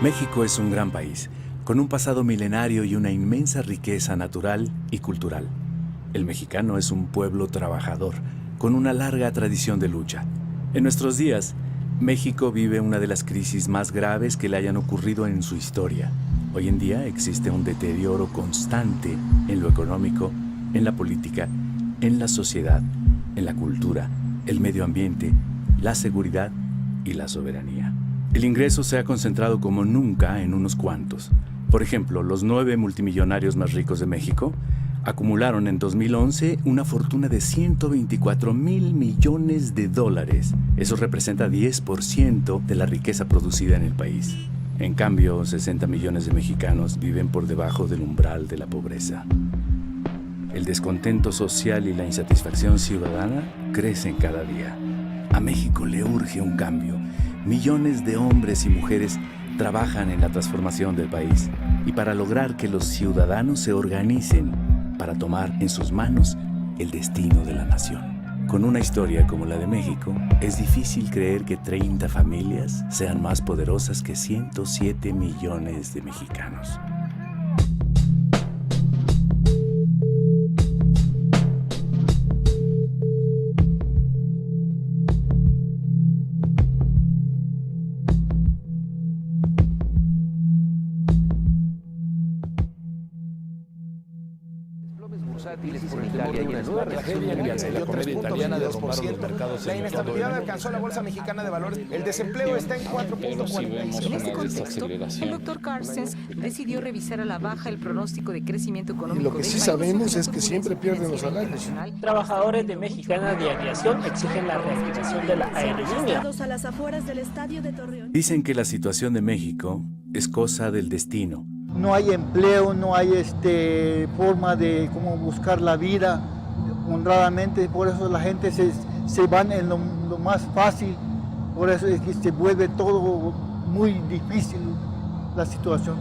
México es un gran país, con un pasado milenario y una inmensa riqueza natural y cultural. El mexicano es un pueblo trabajador, con una larga tradición de lucha. En nuestros días, México vive una de las crisis más graves que le hayan ocurrido en su historia. Hoy en día existe un deterioro constante en lo económico, en la política, en la sociedad, en la cultura, el medio ambiente, la seguridad y la soberanía. El ingreso se ha concentrado como nunca en unos cuantos. Por ejemplo, los 9 multimillonarios más ricos de México acumularon en 2011 una fortuna de 124,000 millones de dólares. Eso representa 10% de la riqueza producida en el país. En cambio, 60 millones de mexicanos viven por debajo del umbral de la pobreza. El descontento social y la insatisfacción ciudadana crecen cada día. A México le urge un cambio. Millones de hombres y mujeres trabajan en la transformación del país y para lograr que los ciudadanos se organicen para tomar en sus manos el destino de la nación. Con una historia como la de México, es difícil creer que 30 familias sean más poderosas que 107 millones de mexicanos. La inestabilidad alcanzó la Bolsa Mexicana de Valores. El desempleo está en 4.46. En este contexto, el doctor Carstens decidió revisar a la baja el pronóstico de crecimiento económico. Y lo que sí sabemos es que siempre pierden los salarios. Trabajadores de Mexicana de Aviación exigen la reactivación de la aerolínea. A las afueras del estadio de Torreón. Dicen que la situación de México es cosa del destino. No hay empleo, no hay forma de cómo buscar la vida honradamente, por eso la gente se van en lo más fácil, por eso es que se vuelve todo muy difícil la situación.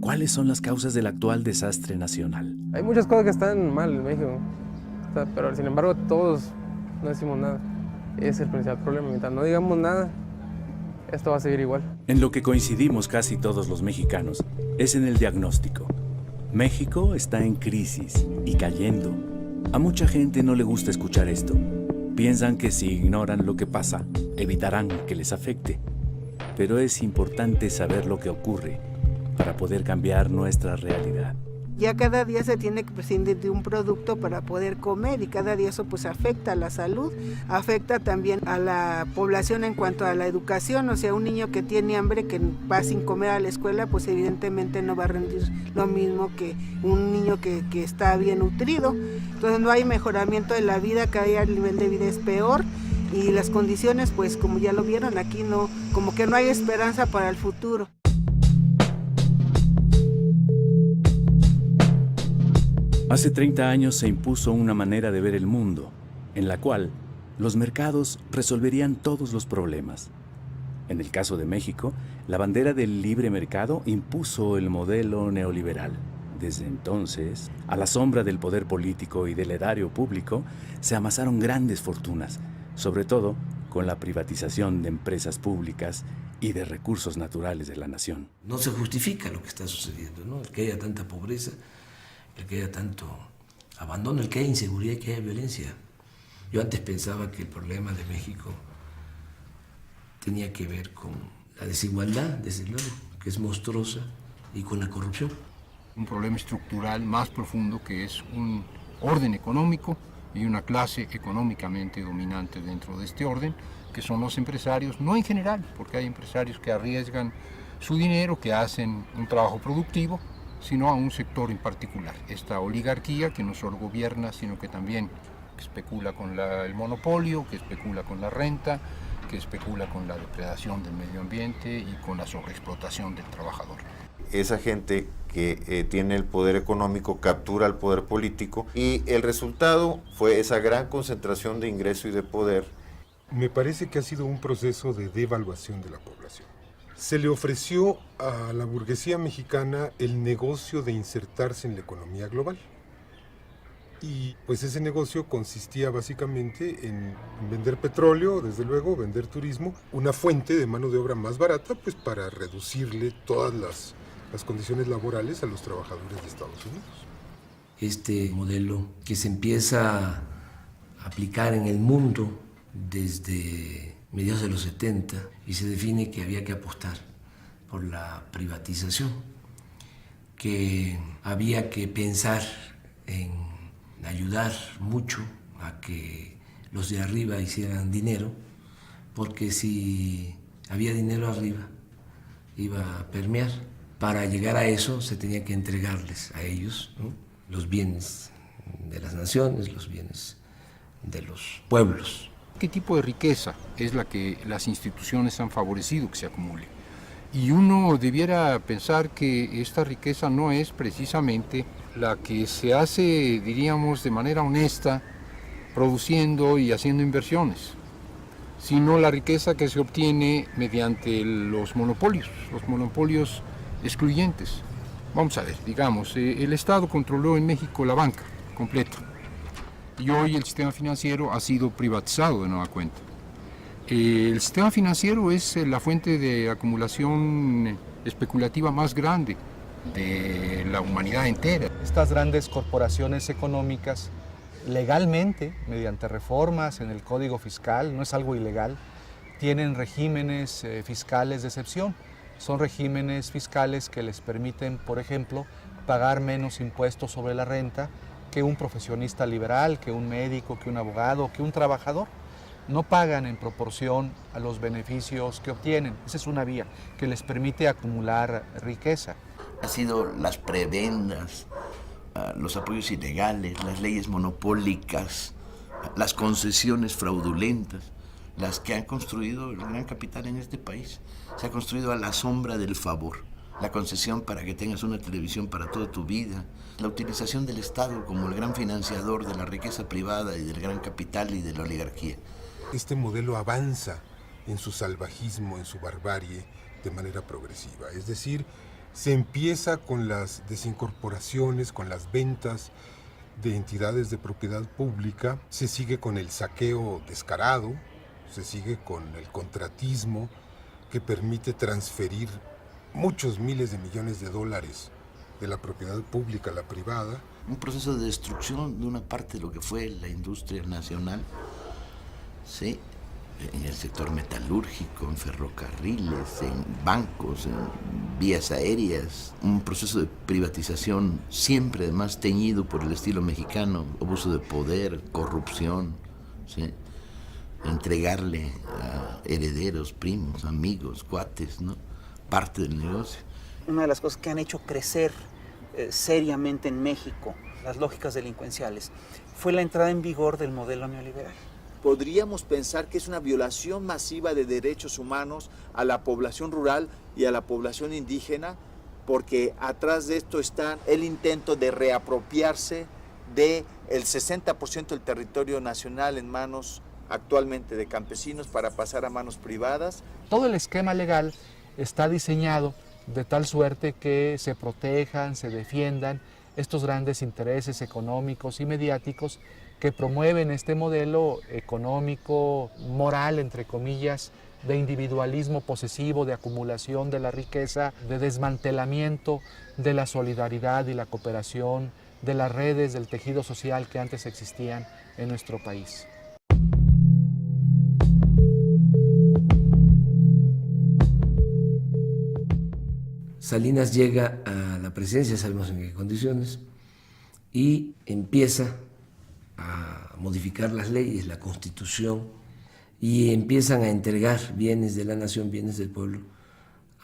¿Cuáles son las causas del actual desastre nacional? Hay muchas cosas que están mal en México, pero sin embargo todos no decimos nada. Ese es el principal problema, mientras no digamos nada, esto va a seguir igual. En lo que coincidimos casi todos los mexicanos es en el diagnóstico. México está en crisis y cayendo. A mucha gente no le gusta escuchar esto. Piensan que si ignoran lo que pasa, evitarán que les afecte. Pero es importante saber lo que ocurre para poder cambiar nuestra realidad. Ya cada día se tiene que prescindir de un producto para poder comer y cada día eso pues afecta a la salud, afecta también a la población en cuanto a la educación, o sea, un niño que tiene hambre, que va sin comer a la escuela, pues evidentemente no va a rendir lo mismo que un niño que está bien nutrido. Entonces no hay mejoramiento de la vida, cada día el nivel de vida es peor y las condiciones pues como ya lo vieron aquí no, como que no hay esperanza para el futuro. Hace 30 años se impuso una manera de ver el mundo, en la cual los mercados resolverían todos los problemas. En el caso de México, la bandera del libre mercado impuso el modelo neoliberal. Desde entonces, a la sombra del poder político y del erario público, se amasaron grandes fortunas, sobre todo con la privatización de empresas públicas y de recursos naturales de la nación. No se justifica lo que está sucediendo, ¿no? El que haya tanta pobreza, el que haya tanto abandono, el que haya inseguridad y que haya violencia. Yo antes pensaba que el problema de México tenía que ver con la desigualdad, desde luego, que es monstruosa, y con la corrupción. Un problema estructural más profundo que es un orden económico y una clase económicamente dominante dentro de este orden, que son los empresarios, no en general, porque hay empresarios que arriesgan su dinero, que hacen un trabajo productivo, sino a un sector en particular. Esta oligarquía que no solo gobierna, sino que también especula con el monopolio, que especula con la renta, que especula con la depredación del medio ambiente y con la sobreexplotación del trabajador. Esa gente que tiene el poder económico captura el poder político y el resultado fue esa gran concentración de ingreso y de poder. Me parece que ha sido un proceso de devaluación de la población. Se le ofreció a la burguesía mexicana el negocio de insertarse en la economía global. Y pues ese negocio consistía básicamente en vender petróleo, desde luego, vender turismo, una fuente de mano de obra más barata, pues para reducirle todas las condiciones laborales a los trabajadores de Estados Unidos. Este modelo que se empieza a aplicar en el mundo desde mediados de los 70 y se define que había que apostar por la privatización, que había que pensar en ayudar mucho a que los de arriba hicieran dinero, porque si había dinero arriba iba a permear. Para llegar a eso se tenía que entregarles a ellos, ¿no?, los bienes de las naciones, los bienes de los pueblos. ¿Qué tipo de riqueza es la que las instituciones han favorecido que se acumule? Y uno debiera pensar que esta riqueza no es precisamente la que se hace, diríamos, de manera honesta, produciendo y haciendo inversiones, sino la riqueza que se obtiene mediante los monopolios excluyentes. Vamos a ver, digamos, el Estado controló en México la banca completa y hoy el sistema financiero ha sido privatizado de nueva cuenta. El sistema financiero es la fuente de acumulación especulativa más grande de la humanidad entera. Estas grandes corporaciones económicas, legalmente, mediante reformas en el Código Fiscal, no es algo ilegal, tienen regímenes fiscales de excepción. Son regímenes fiscales que les permiten, por ejemplo, pagar menos impuestos sobre la renta que un profesionista liberal, que un médico, que un abogado, que un trabajador. No pagan en proporción a los beneficios que obtienen. Esa es una vía que les permite acumular riqueza. Han sido las prebendas, los apoyos ilegales, las leyes monopólicas, las concesiones fraudulentas, las que han construido el gran capital en este país. Se ha construido a la sombra del favor. La concesión para que tengas una televisión para toda tu vida, la utilización del Estado como el gran financiador de la riqueza privada y del gran capital y de la oligarquía. Este modelo avanza en su salvajismo, en su barbarie, de manera progresiva. Es decir, se empieza con las desincorporaciones, con las ventas de entidades de propiedad pública, se sigue con el saqueo descarado, se sigue con el contratismo que permite transferir muchos miles de millones de dólares de la propiedad pública a la privada. Un proceso de destrucción de una parte de lo que fue la industria nacional, ¿sí?, en el sector metalúrgico, en ferrocarriles, en bancos, en vías aéreas. Un proceso de privatización siempre además teñido por el estilo mexicano, abuso de poder, corrupción, ¿sí?, entregarle a herederos, primos, amigos, cuates, ¿no?, parte del negocio. Una de las cosas que han hecho crecer seriamente en México las lógicas delincuenciales fue la entrada en vigor del modelo neoliberal. Podríamos pensar que es una violación masiva de derechos humanos a la población rural y a la población indígena, porque atrás de esto está el intento de reapropiarse del 60% del territorio nacional en manos actualmente de campesinos para pasar a manos privadas. Todo el esquema legal está diseñado de tal suerte que se protejan, se defiendan estos grandes intereses económicos y mediáticos que promueven este modelo económico, moral, entre comillas, de individualismo posesivo, de acumulación de la riqueza, de desmantelamiento de la solidaridad y la cooperación, de las redes del tejido social que antes existían en nuestro país. Salinas llega a la presidencia, sabemos en qué condiciones, y empieza a modificar las leyes, la Constitución, y empiezan a entregar bienes de la nación, bienes del pueblo,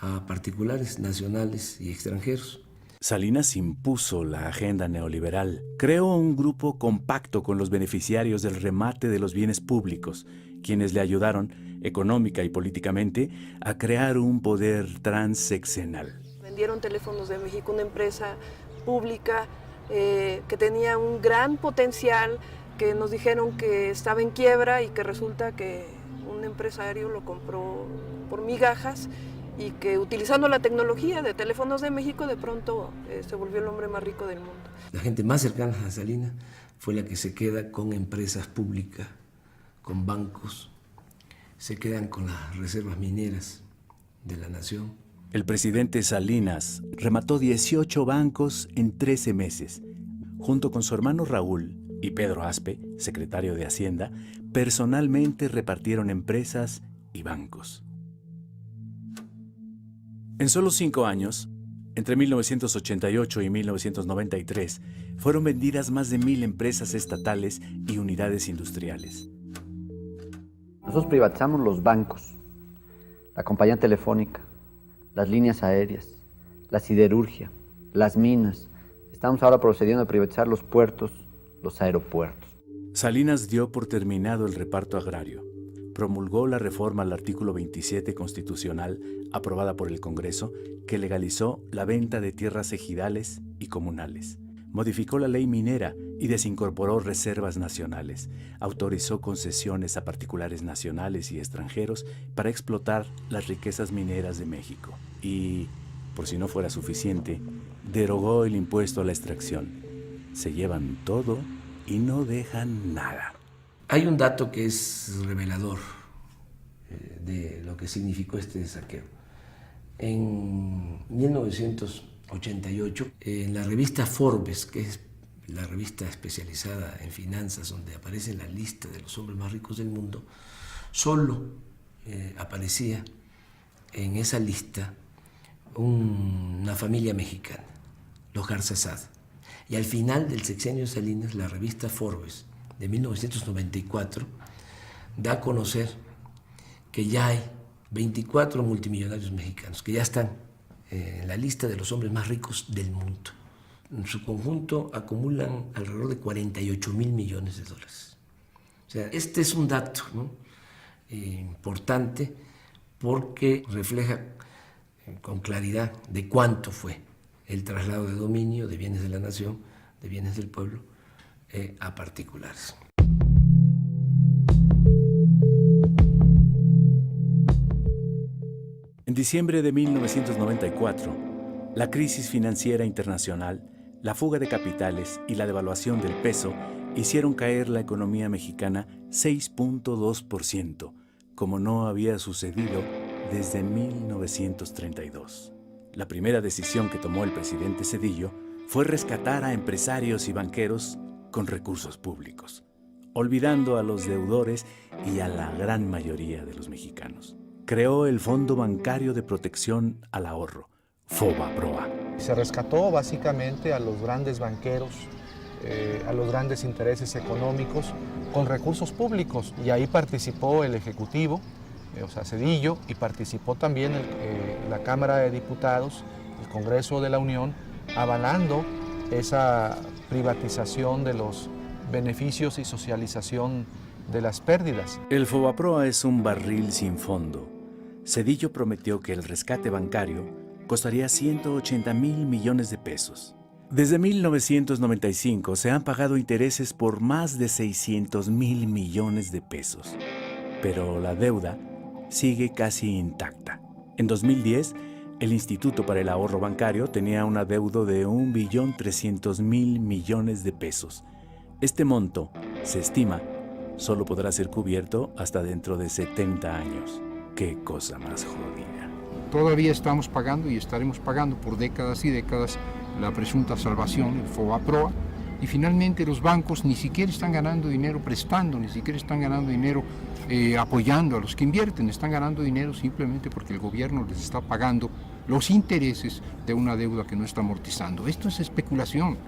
a particulares, nacionales y extranjeros. Salinas impuso la agenda neoliberal, creó un grupo compacto con los beneficiarios del remate de los bienes públicos, quienes le ayudaron, económica y políticamente, a crear un poder transeccional. Vendieron Teléfonos de México, una empresa pública que tenía un gran potencial, que nos dijeron que estaba en quiebra y que resulta que un empresario lo compró por migajas y que utilizando la tecnología de Teléfonos de México de pronto se volvió el hombre más rico del mundo. La gente más cercana a Salinas fue la que se queda con empresas públicas, con bancos, se quedan con las reservas mineras de la nación. El presidente Salinas remató 18 bancos en 13 meses. Junto con su hermano Raúl y Pedro Aspe, secretario de Hacienda, personalmente repartieron empresas y bancos. En solo 5 años, entre 1988 y 1993, fueron vendidas más de 1,000 empresas estatales y unidades industriales. Nosotros privatizamos los bancos, la compañía telefónica, las líneas aéreas, la siderurgia, las minas. Estamos ahora procediendo a privatizar los puertos, los aeropuertos. Salinas dio por terminado el reparto agrario. Promulgó la reforma al artículo 27 constitucional aprobada por el Congreso que legalizó la venta de tierras ejidales y comunales. Modificó la ley minera y desincorporó reservas nacionales. Autorizó concesiones a particulares nacionales y extranjeros para explotar las riquezas mineras de México. Y, por si no fuera suficiente, derogó el impuesto a la extracción. Se llevan todo y no dejan nada. Hay un dato que es revelador de lo que significó este saqueo. En 1988, en la revista Forbes, que es la revista especializada en finanzas, donde aparece la lista de los hombres más ricos del mundo, solo aparecía en esa lista una familia mexicana, los Garzazad. Y al final del sexenio Salinas, la revista Forbes de 1994 da a conocer que ya hay 24 multimillonarios mexicanos que ya están en la lista de los hombres más ricos del mundo. En su conjunto acumulan alrededor de 48,000 millones de dólares. O sea, este es un dato, ¿no? Importante porque refleja con claridad de cuánto fue el traslado de dominio de bienes de la nación, de bienes del pueblo, a particulares. En diciembre de 1994, la crisis financiera internacional, la fuga de capitales y la devaluación del peso hicieron caer la economía mexicana 6.2%, como no había sucedido desde 1932. La primera decisión que tomó el presidente Zedillo fue rescatar a empresarios y banqueros con recursos públicos, olvidando a los deudores y a la gran mayoría de los mexicanos. Creó el Fondo Bancario de Protección al Ahorro, FOBAPROA. Se rescató básicamente a los grandes banqueros, a los grandes intereses económicos con recursos públicos, y ahí participó el Ejecutivo, o sea, Zedillo, y participó también la Cámara de Diputados, el Congreso de la Unión, avalando esa privatización de los beneficios y socialización de las pérdidas. El FOBAPROA es un barril sin fondo. Zedillo prometió que el rescate bancario costaría 180,000 millones de pesos. Desde 1995 se han pagado intereses por más de 600,000 millones de pesos, pero la deuda sigue casi intacta. En 2010, el Instituto para el Ahorro Bancario tenía un adeudo de 1.300.000 millones de pesos. Este monto, se estima, solo podrá ser cubierto hasta dentro de 70 años. ¡Qué cosa más jodida! Todavía estamos pagando y estaremos pagando por décadas y décadas la presunta salvación, el FOBAPROA, y finalmente los bancos ni siquiera están ganando dinero prestando, ni siquiera están ganando dinero apoyando a los que invierten, están ganando dinero simplemente porque el gobierno les está pagando los intereses de una deuda que no está amortizando. Esto es especulación.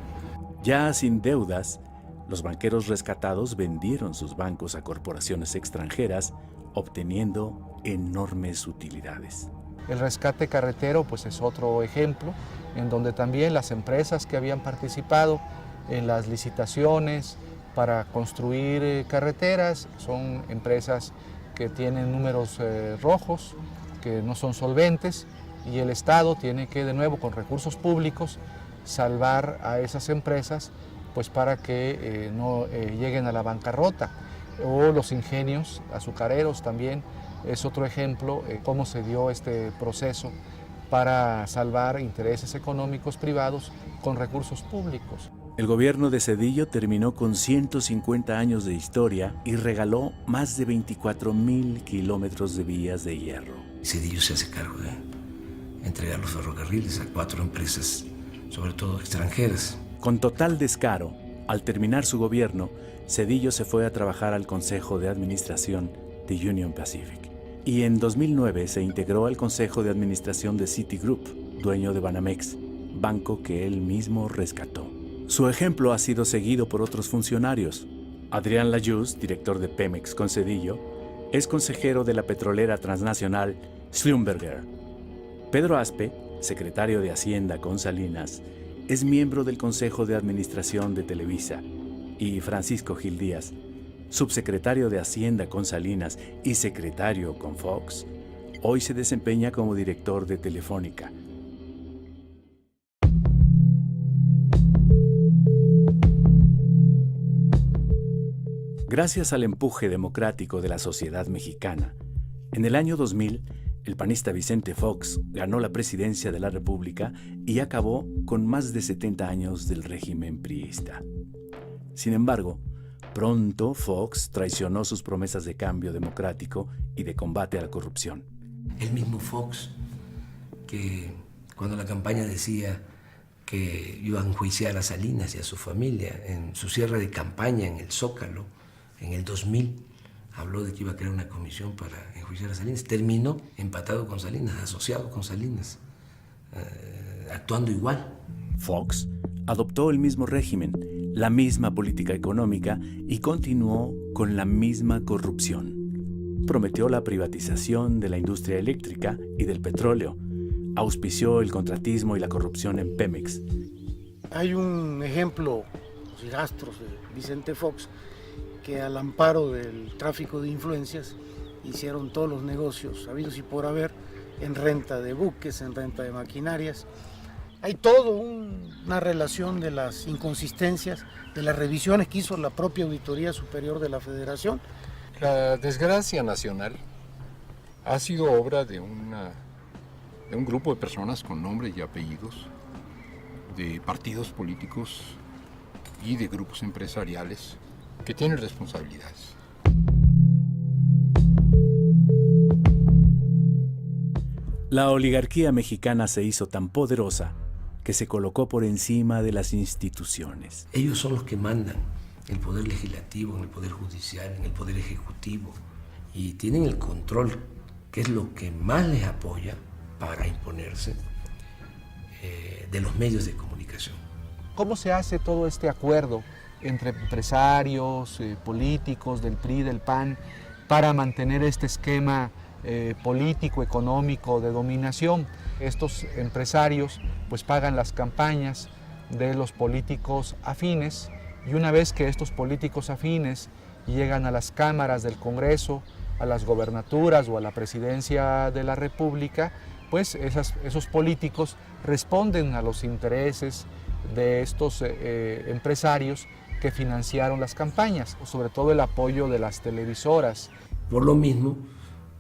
Ya sin deudas, los banqueros rescatados vendieron sus bancos a corporaciones extranjeras, obteniendo enormes utilidades. El rescate carretero pues es otro ejemplo, en donde también las empresas que habían participado en las licitaciones para construir carreteras son empresas que tienen números rojos, que no son solventes, y el Estado tiene que, de nuevo, con recursos públicos, salvar a esas empresas pues para que no lleguen a la bancarrota. O los ingenios azucareros también es otro ejemplo cómo se dio este proceso para salvar intereses económicos privados con recursos públicos. El gobierno de Zedillo terminó con 150 años de historia y regaló más de 24,000 kilómetros de vías de hierro. Zedillo se hace cargo de entregar los ferrocarriles a 4 empresas, sobre todo extranjeras. Con total descaro, al terminar su gobierno, Zedillo se fue a trabajar al Consejo de Administración de Union Pacific. Y en 2009 se integró al Consejo de Administración de Citigroup, dueño de Banamex, banco que él mismo rescató. Su ejemplo ha sido seguido por otros funcionarios. Adrián Layuz, director de Pemex con Zedillo, es consejero de la petrolera transnacional Schlumberger. Pedro Aspe, secretario de Hacienda con Salinas, es miembro del Consejo de Administración de Televisa, y Francisco Gil Díaz, subsecretario de Hacienda con Salinas y secretario con Fox, hoy se desempeña como director de Telefónica. Gracias al empuje democrático de la sociedad mexicana, en el año 2000, el panista Vicente Fox ganó la presidencia de la República y acabó con más de 70 años del régimen priista. Sin embargo, pronto Fox traicionó sus promesas de cambio democrático y de combate a la corrupción. El mismo Fox, que cuando la campaña decía que iba a enjuiciar a Salinas y a su familia en su cierre de campaña en el Zócalo, en el 2000, habló de que iba a crear una comisión para enjuiciar a Salinas. Terminó empatado con Salinas, asociado con Salinas, actuando igual. Fox adoptó el mismo régimen, la misma política económica y continuó con la misma corrupción. Prometió la privatización de la industria eléctrica y del petróleo. Auspició el contratismo y la corrupción en Pemex. Hay un ejemplo, los hijastros de Vicente Fox, que al amparo del tráfico de influencias hicieron todos los negocios habidos y por haber en renta de buques, en renta de maquinarias. Hay toda una relación de las inconsistencias, de las revisiones que hizo la propia Auditoría Superior de la Federación. La desgracia nacional ha sido obra de un grupo de personas con nombres y apellidos, de partidos políticos y de grupos empresariales que tienen responsabilidades. La oligarquía mexicana se hizo tan poderosa que se colocó por encima de las instituciones. Ellos son los que mandan el poder legislativo, en el poder judicial, en el poder ejecutivo, y tienen el control, que es lo que más les apoya para imponerse, de los medios de comunicación. ¿Cómo se hace todo este acuerdo entre empresarios, políticos del PRI, del PAN, para mantener este esquema político, económico, de dominación? Estos empresarios pues pagan las campañas de los políticos afines, y una vez que estos políticos afines llegan a las cámaras del Congreso, a las gobernaturas o a la presidencia de la República, pues esos políticos responden a los intereses de estos empresarios que financiaron las campañas, sobre todo el apoyo de las televisoras. Por lo mismo,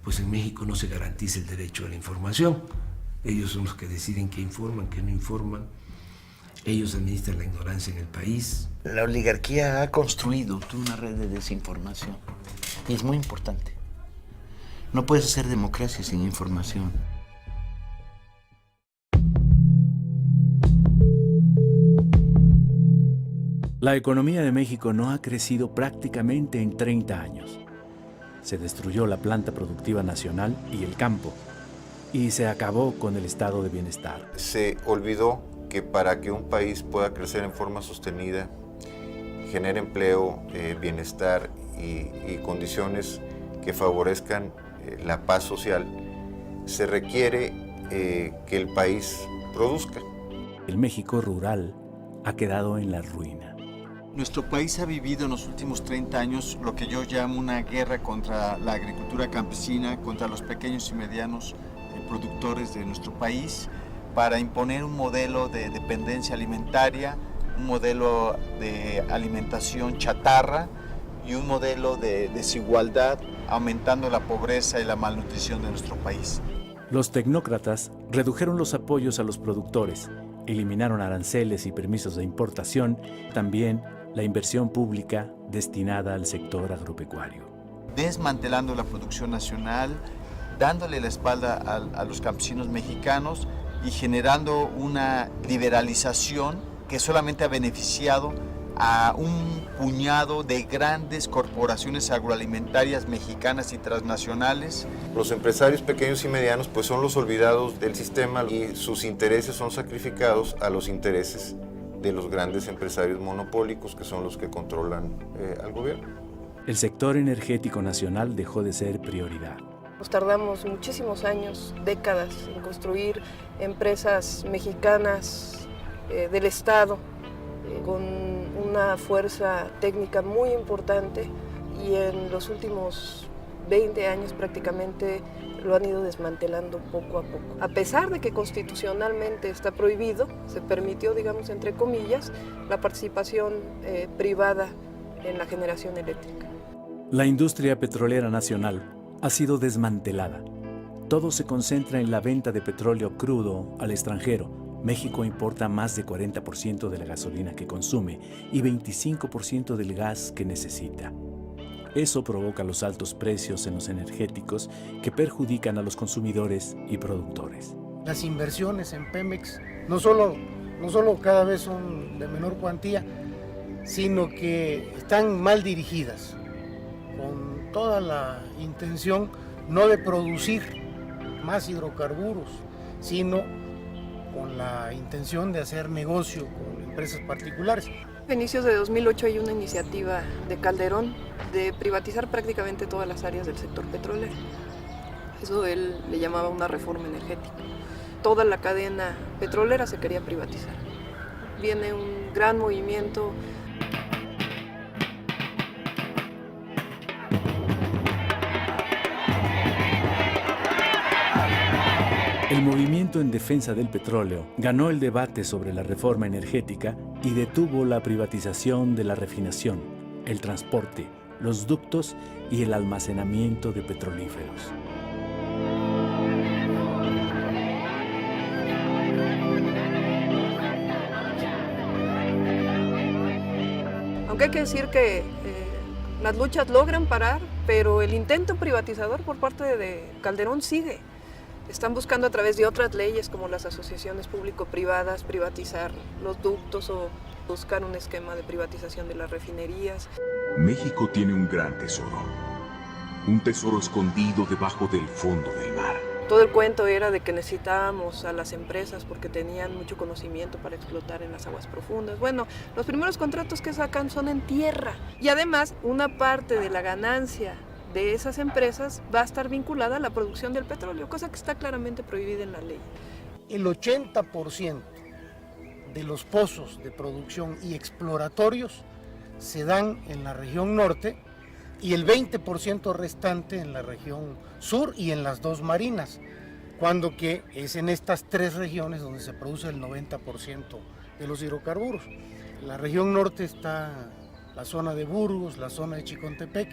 pues en México no se garantiza el derecho a la información. Ellos son los que deciden qué informan, qué no informan. Ellos administran la ignorancia en el país. La oligarquía ha construido toda una red de desinformación y es muy importante. No puedes hacer democracia sin información. La economía de México no ha crecido prácticamente en 30 años. Se destruyó la planta productiva nacional y el campo, y se acabó con el estado de bienestar. Se olvidó que para que un país pueda crecer en forma sostenida, genere empleo, bienestar y condiciones que favorezcan la paz social, se requiere que el país produzca. El México rural ha quedado en la ruina. Nuestro país ha vivido en los últimos 30 años lo que yo llamo una guerra contra la agricultura campesina, contra los pequeños y medianos productores de nuestro país, para imponer un modelo de dependencia alimentaria, un modelo de alimentación chatarra y un modelo de desigualdad, aumentando la pobreza y la malnutrición de nuestro país. Los tecnócratas redujeron los apoyos a los productores eliminaron aranceles y permisos de importación, también la inversión pública destinada al sector agropecuario. Desmantelando la producción nacional, dándole la espalda a los campesinos mexicanos y generando una liberalización que solamente ha beneficiado a un puñado de grandes corporaciones agroalimentarias mexicanas y transnacionales. Los empresarios pequeños y medianos pues son los olvidados del sistema y sus intereses son sacrificados a los intereses de los grandes empresarios monopólicos que son los que controlan al gobierno. El sector energético nacional dejó de ser prioridad. Nos tardamos muchísimos años, décadas, en construir empresas mexicanas del Estado con una fuerza técnica muy importante, y en los últimos 20 años prácticamente lo han ido desmantelando poco a poco. A pesar de que constitucionalmente está prohibido, se permitió, digamos, entre comillas, la participación privada en la generación eléctrica. La industria petrolera nacional ha sido desmantelada. Todo se concentra en la venta de petróleo crudo al extranjero. México importa más de 40% de la gasolina que consume y 25% del gas que necesita. Eso provoca los altos precios en los energéticos que perjudican a los consumidores y productores. Las inversiones en Pemex no solo cada vez son de menor cuantía, sino que están mal dirigidas, con toda la intención no de producir más hidrocarburos, sino con la intención de hacer negocio con empresas particulares. A inicios de 2008 hay una iniciativa de Calderón de privatizar prácticamente todas las áreas del sector petrolero. Eso él le llamaba una reforma energética. Toda la cadena petrolera se quería privatizar. Viene un gran movimiento. El movimiento en defensa del petróleo ganó el debate sobre la reforma energética y detuvo la privatización de la refinación, el transporte, los ductos y el almacenamiento de petrolíferos. Aunque hay que decir que las luchas logran parar, pero el intento privatizador por parte de Calderón sigue. Están buscando a través de otras leyes como las asociaciones público-privadas privatizar los ductos o buscar un esquema de privatización de las refinerías. México tiene un gran tesoro, un tesoro escondido debajo del fondo del mar. Todo el cuento era de que necesitábamos a las empresas porque tenían mucho conocimiento para explotar en las aguas profundas. Bueno, los primeros contratos que sacan son en tierra y además una parte de la ganancia de esas empresas va a estar vinculada a la producción del petróleo, cosa que está claramente prohibida en la ley. El 80% de los pozos de producción y exploratorios se dan en la región norte y el 20% restante en la región sur y en las dos marinas, cuando que es en estas tres regiones donde se produce el 90% de los hidrocarburos. En la región norte está la zona de Burgos, la zona de Chicontepec,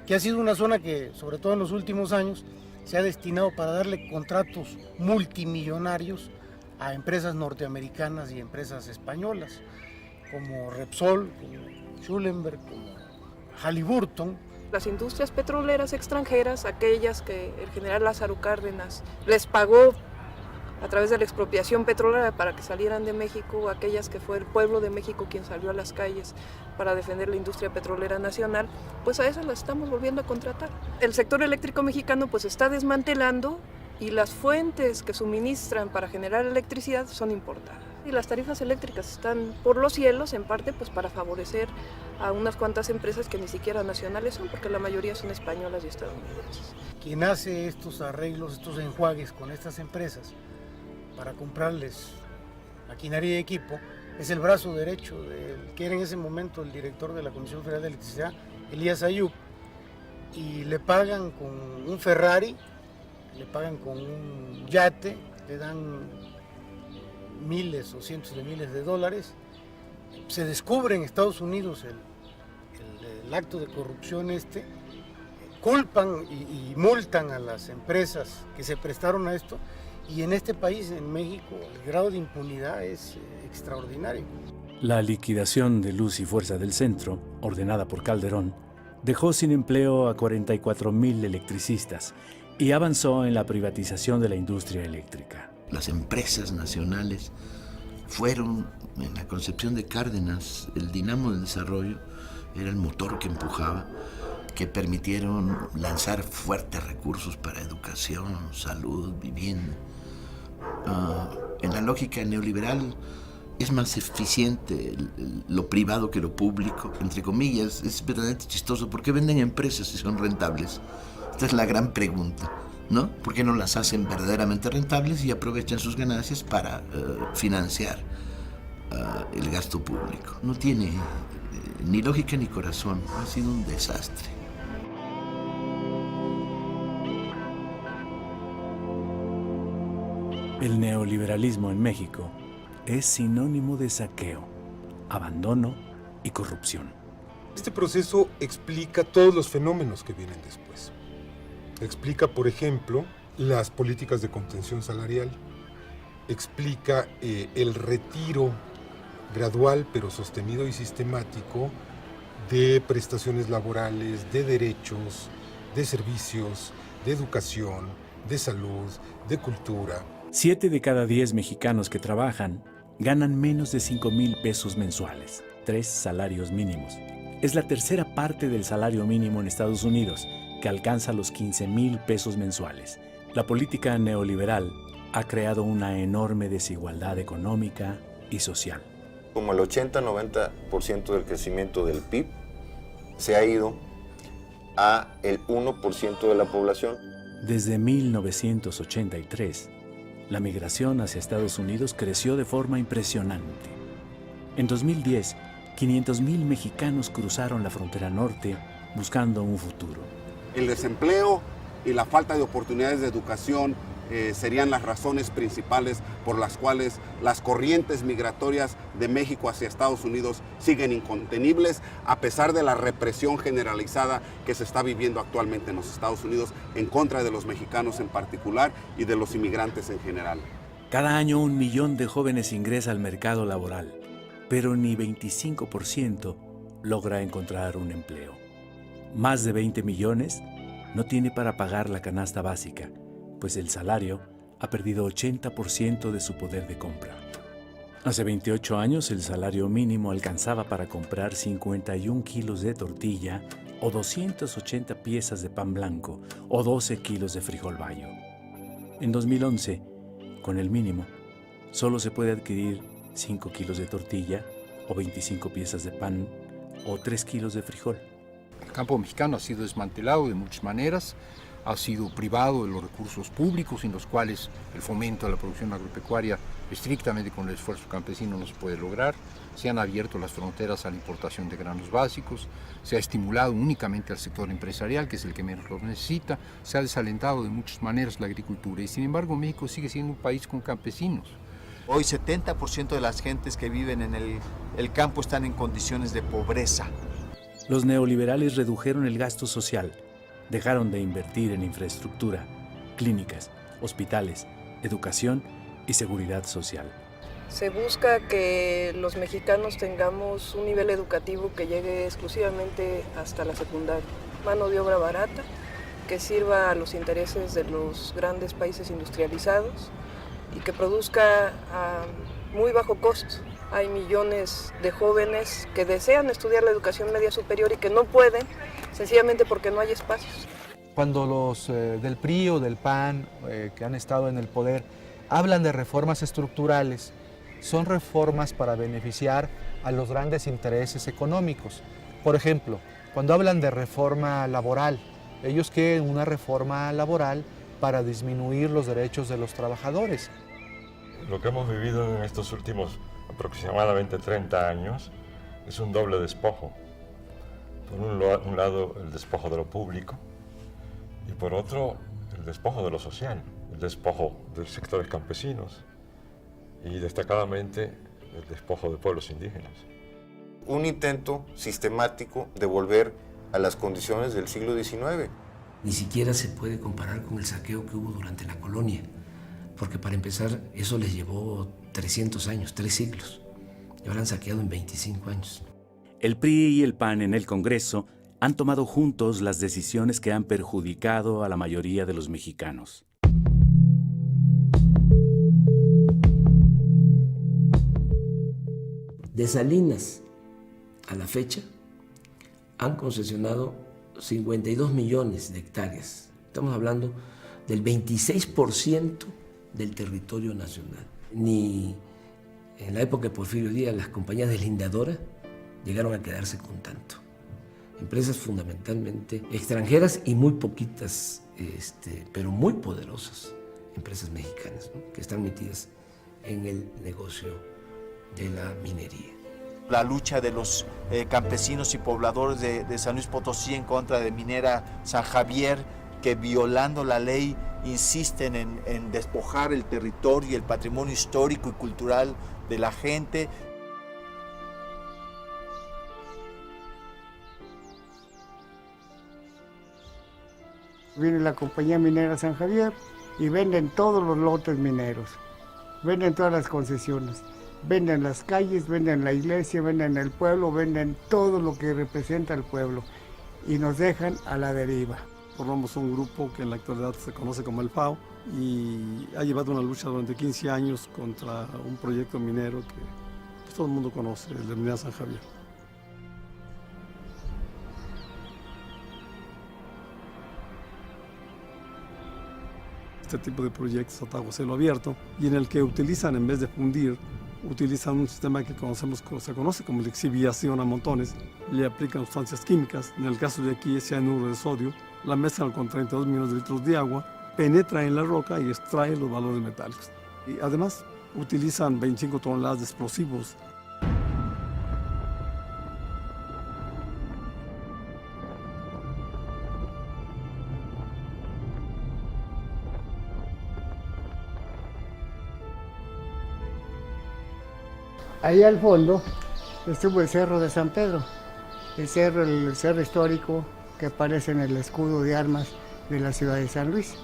que ha sido una zona que, sobre todo en los últimos años, se ha destinado para darle contratos multimillonarios a empresas norteamericanas y empresas españolas, como Repsol, como Schulenberg, como Halliburton. Las industrias petroleras extranjeras, aquellas que el general Lázaro Cárdenas les pagó a través de la expropiación petrolera para que salieran de México, aquellas que fue el pueblo de México quien salió a las calles para defender la industria petrolera nacional, pues a esas las estamos volviendo a contratar. El sector eléctrico mexicano pues está desmantelando y las fuentes que suministran para generar electricidad son importadas. Y las tarifas eléctricas están por los cielos, en parte pues para favorecer a unas cuantas empresas que ni siquiera nacionales son, porque la mayoría son españolas y estadounidenses. Quien hace estos arreglos, estos enjuagues con estas empresas para comprarles maquinaria y equipo, es el brazo derecho del que era en ese momento el director de la Comisión Federal de Electricidad, Elías Ayub, y le pagan con un Ferrari, le pagan con un yate, le dan miles o cientos de miles de dólares. Se descubre en Estados Unidos el acto de corrupción culpan y multan a las empresas que se prestaron a esto, Y en este país, en México, el grado de impunidad es extraordinario. La liquidación de Luz y Fuerza del Centro, ordenada por Calderón, dejó sin empleo a 44,000 electricistas y avanzó en la privatización de la industria eléctrica. Las empresas nacionales fueron, en la concepción de Cárdenas, el dinamo del desarrollo, era el motor que empujaba, que permitieron lanzar fuertes recursos para educación, salud, vivienda. En la lógica neoliberal es más eficiente lo privado que lo público, entre comillas. Es verdaderamente chistoso. ¿Por qué venden empresas si son rentables? Esta es la gran pregunta, ¿no? ¿Por qué no las hacen verdaderamente rentables y aprovechan sus ganancias para financiar el gasto público? No tiene ni lógica ni corazón. Ha sido un desastre. El neoliberalismo en México es sinónimo de saqueo, abandono y corrupción. Este proceso explica todos los fenómenos que vienen después. Explica, por ejemplo, las políticas de contención salarial. Explica el retiro gradual pero sostenido y sistemático de prestaciones laborales, de derechos, de servicios, de educación, de salud, de cultura. 7 de cada 10 mexicanos que trabajan ganan menos de 5,000 pesos mensuales, 3 salarios mínimos. Es la tercera parte del salario mínimo en Estados Unidos, que alcanza los 15,000 pesos mensuales. La política neoliberal ha creado una enorme desigualdad económica y social. Como el 80-90% del crecimiento del PIB se ha ido a el 1% de la población. Desde 1983, la migración hacia Estados Unidos creció de forma impresionante. En 2010, 500,000 mexicanos cruzaron la frontera norte buscando un futuro. El desempleo y la falta de oportunidades de educación serían las razones principales por las cuales las corrientes migratorias de México hacia Estados Unidos siguen incontenibles, a pesar de la represión generalizada que se está viviendo actualmente en los Estados Unidos en contra de los mexicanos en particular y de los inmigrantes en general. Cada año 1 millón de jóvenes ingresa al mercado laboral, pero ni 25% logra encontrar un empleo. Más de 20 millones no tiene para pagar la canasta básica, pues el salario ha perdido 80% de su poder de compra. Hace 28 años el salario mínimo alcanzaba para comprar 51 kilos de tortilla o 280 piezas de pan blanco o 12 kilos de frijol bayo. En 2011, con el mínimo, solo se puede adquirir 5 kilos de tortilla o 25 piezas de pan o 3 kilos de frijol. El campo mexicano ha sido desmantelado de muchas maneras, ha sido privado de los recursos públicos en los cuales el fomento de la producción agropecuaria estrictamente con el esfuerzo campesino no se puede lograr. Se han abierto las fronteras a la importación de granos básicos, se ha estimulado únicamente al sector empresarial, que es el que menos lo necesita, se ha desalentado de muchas maneras la agricultura y sin embargo México sigue siendo un país con campesinos. Hoy 70% de las gentes que viven en el campo están en condiciones de pobreza. Los neoliberales redujeron el gasto social, dejaron de invertir en infraestructura, clínicas, hospitales, educación y seguridad social. Se busca que los mexicanos tengamos un nivel educativo que llegue exclusivamente hasta la secundaria. Mano de obra barata, que sirva a los intereses de los grandes países industrializados y que produzca a muy bajo costo. Hay millones de jóvenes que desean estudiar la educación media superior y que no pueden, sencillamente porque no hay espacios. Cuando los del PRI o del PAN, que han estado en el poder, hablan de reformas estructurales, son reformas para beneficiar a los grandes intereses económicos. Por ejemplo, cuando hablan de reforma laboral, ellos quieren una reforma laboral para disminuir los derechos de los trabajadores. Lo que hemos vivido en estos últimos aproximadamente 30 años es un doble despojo. Por un lado, el despojo de lo público y por otro, el despojo de lo social, el despojo de los sectores campesinos y destacadamente el despojo de pueblos indígenas. Un intento sistemático de volver a las condiciones del siglo XIX. Ni siquiera se puede comparar con el saqueo que hubo durante la colonia. porque para empezar eso les llevó 300 años, 3 siglos, y ahora han saqueado en 25 años. El PRI y el PAN en el Congreso han tomado juntos las decisiones que han perjudicado a la mayoría de los mexicanos. De Salinas a la fecha han concesionado 52 millones de hectáreas. Estamos hablando del 26% del territorio nacional. Ni en la época de Porfirio Díaz las compañías deslindadoras llegaron a quedarse con tanto. Empresas fundamentalmente extranjeras y muy poquitas, pero muy poderosas empresas mexicanas, ¿no?, que están metidas en el negocio de la minería. La lucha de los campesinos y pobladores de San Luis Potosí en contra de Minera San Javier, que violando la ley insisten en despojar el territorio y el patrimonio histórico y cultural de la gente. Viene la compañía minera San Javier y venden todos los lotes mineros, venden todas las concesiones, venden las calles, venden la iglesia, venden el pueblo, venden todo lo que representa el pueblo y nos dejan a la deriva. Formamos un grupo que en la actualidad se conoce como el FAO y ha llevado una lucha durante 15 años contra un proyecto minero que pues, todo el mundo conoce, el de Minera San Javier. Este tipo de proyectos a tajo cielo abierto y en el que utilizan, en vez de fundir, utilizan un sistema que se conoce como lixiviación a montones, le aplican sustancias químicas, en el caso de aquí es cianuro de sodio, la mezclan con 32 millones de litros de agua, penetra en la roca y extrae los valores metálicos. Y además utilizan 25 toneladas de explosivos. Ahí al fondo estuvo el Cerro de San Pedro, el cerro histórico que aparece en el escudo de armas de la ciudad de San Luis.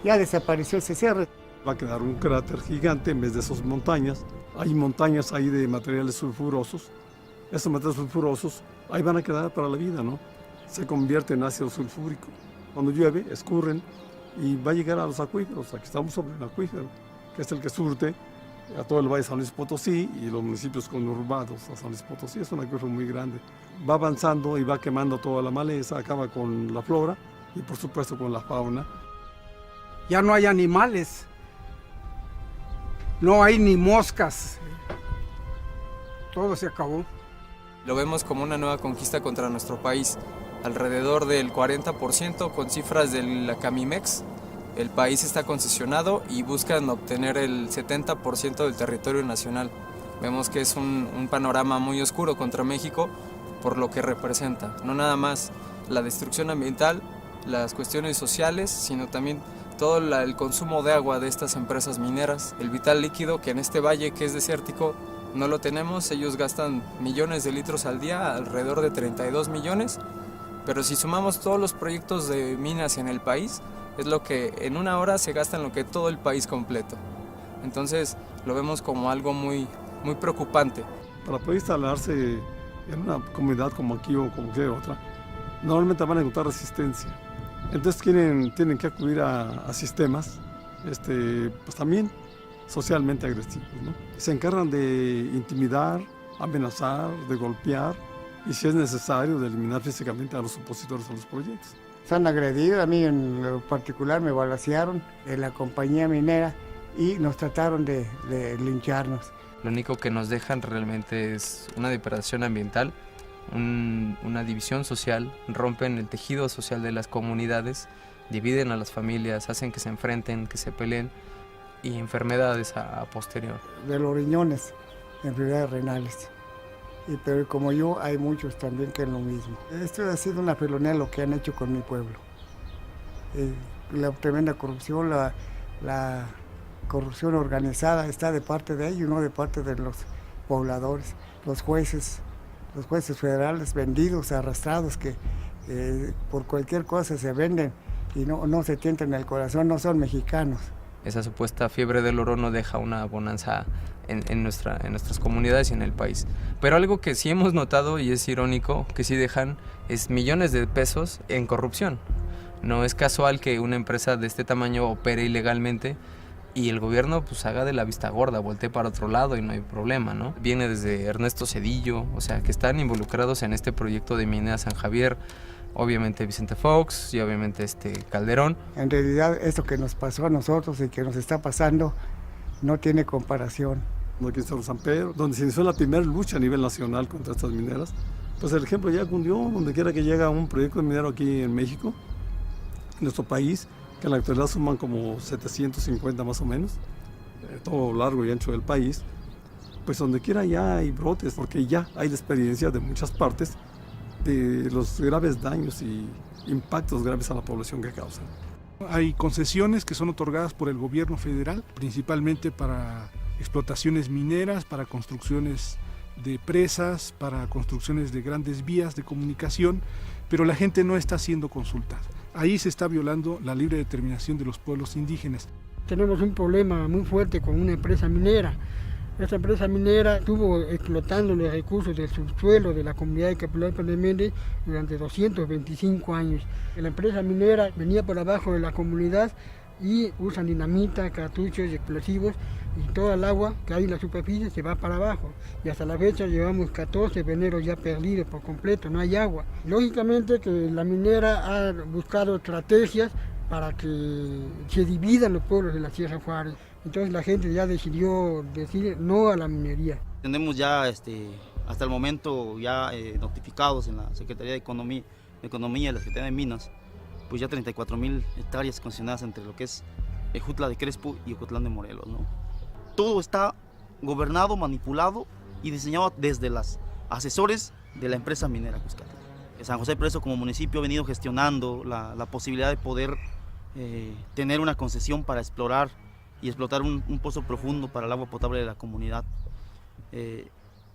Ya desapareció ese cerro. Va a quedar un cráter gigante en vez de esas montañas. Hay montañas ahí de materiales sulfurosos. Esos materiales sulfurosos ahí van a quedar para la vida, ¿no? Se convierten en ácido sulfúrico. Cuando llueve, escurren y va a llegar a los acuíferos. Aquí estamos sobre el acuífero, que es el que surte a todo el Valle de San Luis Potosí y los municipios conurbados a San Luis Potosí. Es un acuífero muy grande. Va avanzando y va quemando toda la maleza, acaba con la flora y por supuesto con la fauna. Ya no hay animales, no hay ni moscas, todo se acabó. Lo vemos como una nueva conquista contra nuestro país. Alrededor del 40% con cifras de la Camimex. El país está concesionado y buscan obtener el 70% del territorio nacional. Vemos que es un panorama muy oscuro contra México por lo que representa. No nada más la destrucción ambiental, las cuestiones sociales, sino también todo el consumo de agua de estas empresas mineras. El vital líquido que en este valle que es desértico no lo tenemos, ellos gastan millones de litros al día, alrededor de 32 millones, pero si sumamos todos los proyectos de minas en el país, es lo que en una hora se gasta en lo que todo el país completo. Entonces lo vemos como algo muy, muy preocupante. Para poder instalarse en una comunidad como aquí o como cualquier otra, normalmente van a encontrar resistencia. Entonces tienen que acudir a sistemas pues también socialmente agresivos, ¿no? Se encargan de intimidar, amenazar, de golpear y si es necesario de eliminar físicamente a los opositores a los proyectos. Se han agredido, a mí en lo particular me balacearon de la compañía minera y nos trataron de lincharnos. Lo único que nos dejan realmente es una depredación ambiental, una división social, rompen el tejido social de las comunidades, dividen a las familias, hacen que se enfrenten, que se peleen y enfermedades a posterior. De los riñones, enfermedades renales. Pero como yo, hay muchos también que es lo mismo. Esto ha sido una felonía lo que han hecho con mi pueblo. La tremenda corrupción, la corrupción organizada está de parte de ellos, no de parte de los pobladores. Los jueces federales vendidos, arrastrados, que por cualquier cosa se venden y no se tientan el corazón, no son mexicanos. esa supuesta fiebre del oro no deja una bonanza en nuestras comunidades y en el país. Pero algo que sí hemos notado, y es irónico, que sí dejan, es millones de pesos en corrupción. No es casual que una empresa de este tamaño opere ilegalmente y el gobierno pues haga de la vista gorda, voltee para otro lado y no hay problema, ¿no? Viene desde Ernesto Zedillo, o sea, que están involucrados en este proyecto de minera San Javier, obviamente Vicente Fox y obviamente Calderón. En realidad esto que nos pasó a nosotros y que nos está pasando no tiene comparación. Aquí está San Pedro, donde se inició la primera lucha a nivel nacional contra estas mineras. Pues el ejemplo ya cundió, donde quiera que llega un proyecto de minero aquí en México, en nuestro país, que en la actualidad suman como 750 más o menos, todo largo y ancho del país, pues donde quiera ya hay brotes, porque ya hay la experiencia de muchas partes de los graves daños y impactos graves a la población que causan. Hay concesiones que son otorgadas por el gobierno federal, principalmente para explotaciones mineras, para construcciones de presas, para construcciones de grandes vías de comunicación, pero la gente no está siendo consultada. Ahí se está violando la libre determinación de los pueblos indígenas. Tenemos un problema muy fuerte con una empresa minera. Esta empresa minera estuvo explotando los recursos del subsuelo de la comunidad de Capilapa de Méndez durante 225 años. La empresa minera venía por abajo de la comunidad y usan dinamita, cartuchos, explosivos y toda el agua que hay en la superficie se va para abajo. Y hasta la fecha llevamos 14 veneros ya perdidos por completo, no hay agua. Lógicamente que la minera ha buscado estrategias para que se dividan los pueblos de la Sierra Juárez. Entonces la gente ya decidió decir no a la minería. Tenemos ya hasta el momento ya notificados en la Secretaría de Economía y la Secretaría de Minas, pues ya 34,000 hectáreas concesionadas entre lo que es Ejutla de Crespo y Ocotlán de Morelos, ¿no? Todo está gobernado, manipulado y diseñado desde los asesores de la empresa minera Cuscatlán. San José Preso como municipio ha venido gestionando la posibilidad de poder tener una concesión para explorar y explotar un pozo profundo para el agua potable de la comunidad,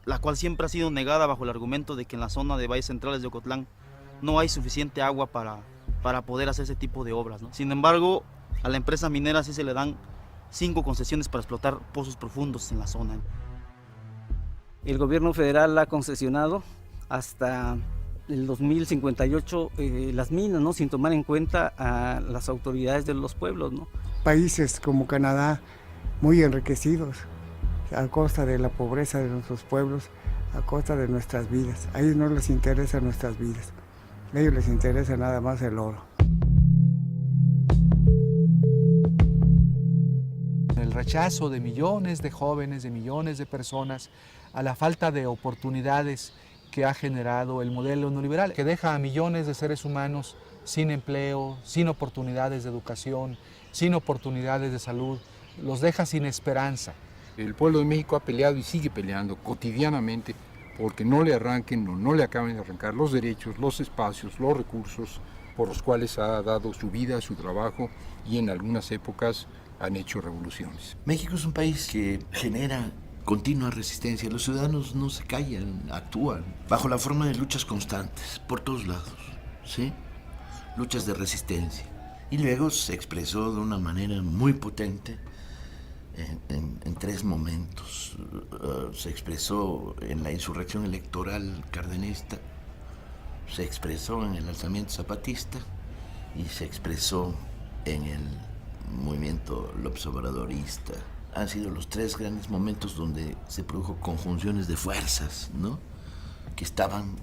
la cual siempre ha sido negada bajo el argumento de que en la zona de valles centrales de Ocotlán no hay suficiente agua para poder hacer ese tipo de obras, ¿no? Sin embargo, a la empresa minera sí se le dan 5 concesiones para explotar pozos profundos en la zona. El gobierno federal ha concesionado hasta el 2058 las minas, ¿no? Sin tomar en cuenta a las autoridades de los pueblos, ¿no? Países como Canadá muy enriquecidos a costa de la pobreza de nuestros pueblos, a costa de nuestras vidas. A ellos no les interesa nuestras vidas, a ellos les interesa nada más el oro. El rechazo de millones de jóvenes, de millones de personas a la falta de oportunidades que ha generado el modelo neoliberal, que deja a millones de seres humanos sin empleo, sin oportunidades de educación, sin oportunidades de salud, los deja sin esperanza. El pueblo de México ha peleado y sigue peleando cotidianamente porque no le arranquen o no le acaben de arrancar los derechos, los espacios, los recursos por los cuales ha dado su vida, su trabajo y en algunas épocas han hecho revoluciones. México es un país que genera continua resistencia. Los ciudadanos no se callan, actúan bajo la forma de luchas constantes, por todos lados, ¿sí? Luchas de resistencia. Y luego se expresó de una manera muy potente en 3 momentos. Se expresó en la insurrección electoral cardenista, se expresó en el alzamiento zapatista y se expresó en el movimiento López Obradorista. Han sido los 3 grandes momentos donde se produjo conjunciones de fuerzas, ¿no? Que estaban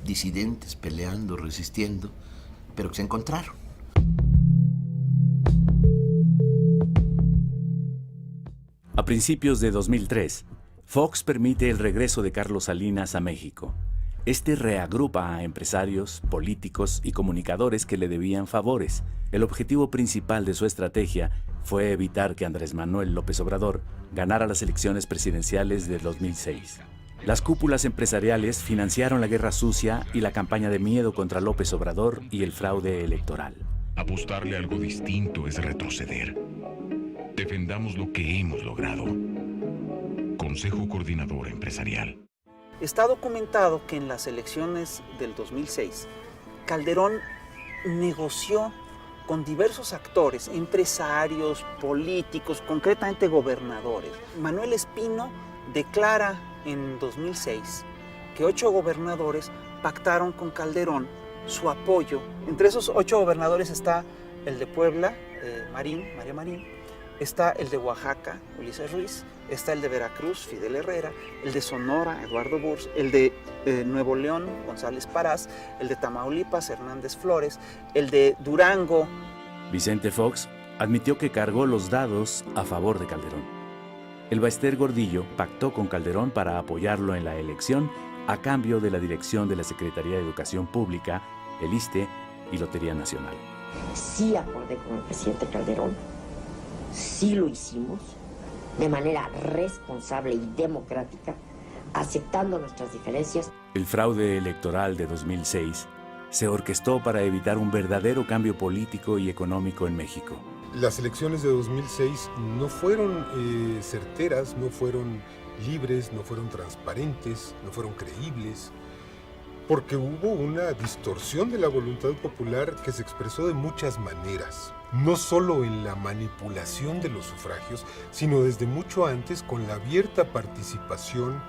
disidentes, peleando, resistiendo, pero que se encontraron. A principios de 2003, Fox permite el regreso de Carlos Salinas a México. Este reagrupa a empresarios, políticos y comunicadores que le debían favores. El objetivo principal de su estrategia fue evitar que Andrés Manuel López Obrador ganara las elecciones presidenciales de 2006. Las cúpulas empresariales financiaron la guerra sucia y la campaña de miedo contra López Obrador y el fraude electoral. Apostarle a algo distinto es retroceder. Defendamos lo que hemos logrado. Consejo Coordinador Empresarial. Está documentado que en las elecciones del 2006, Calderón negoció con diversos actores, empresarios, políticos, concretamente gobernadores. Manuel Espino declara en 2006 que 8 gobernadores pactaron con Calderón su apoyo. Entre esos 8 gobernadores está el de Puebla, María Marín, está el de Oaxaca, Ulises Ruiz, está el de Veracruz, Fidel Herrera, el de Sonora, Eduardo Burs, el de Nuevo León, González Parás, el de Tamaulipas, Hernández Flores, el de Durango. Vicente Fox admitió que cargó los dados a favor de Calderón. El Baester Gordillo pactó con Calderón para apoyarlo en la elección a cambio de la dirección de la Secretaría de Educación Pública, el ISSSTE y Lotería Nacional. Sí acordé con el presidente Calderón, sí lo hicimos de manera responsable y democrática, aceptando nuestras diferencias. El fraude electoral de 2006 se orquestó para evitar un verdadero cambio político y económico en México. Las elecciones de 2006 no fueron certeras, no fueron libres, no fueron transparentes, no fueron creíbles, porque hubo una distorsión de la voluntad popular que se expresó de muchas maneras, no solo en la manipulación de los sufragios, sino desde mucho antes con la abierta participación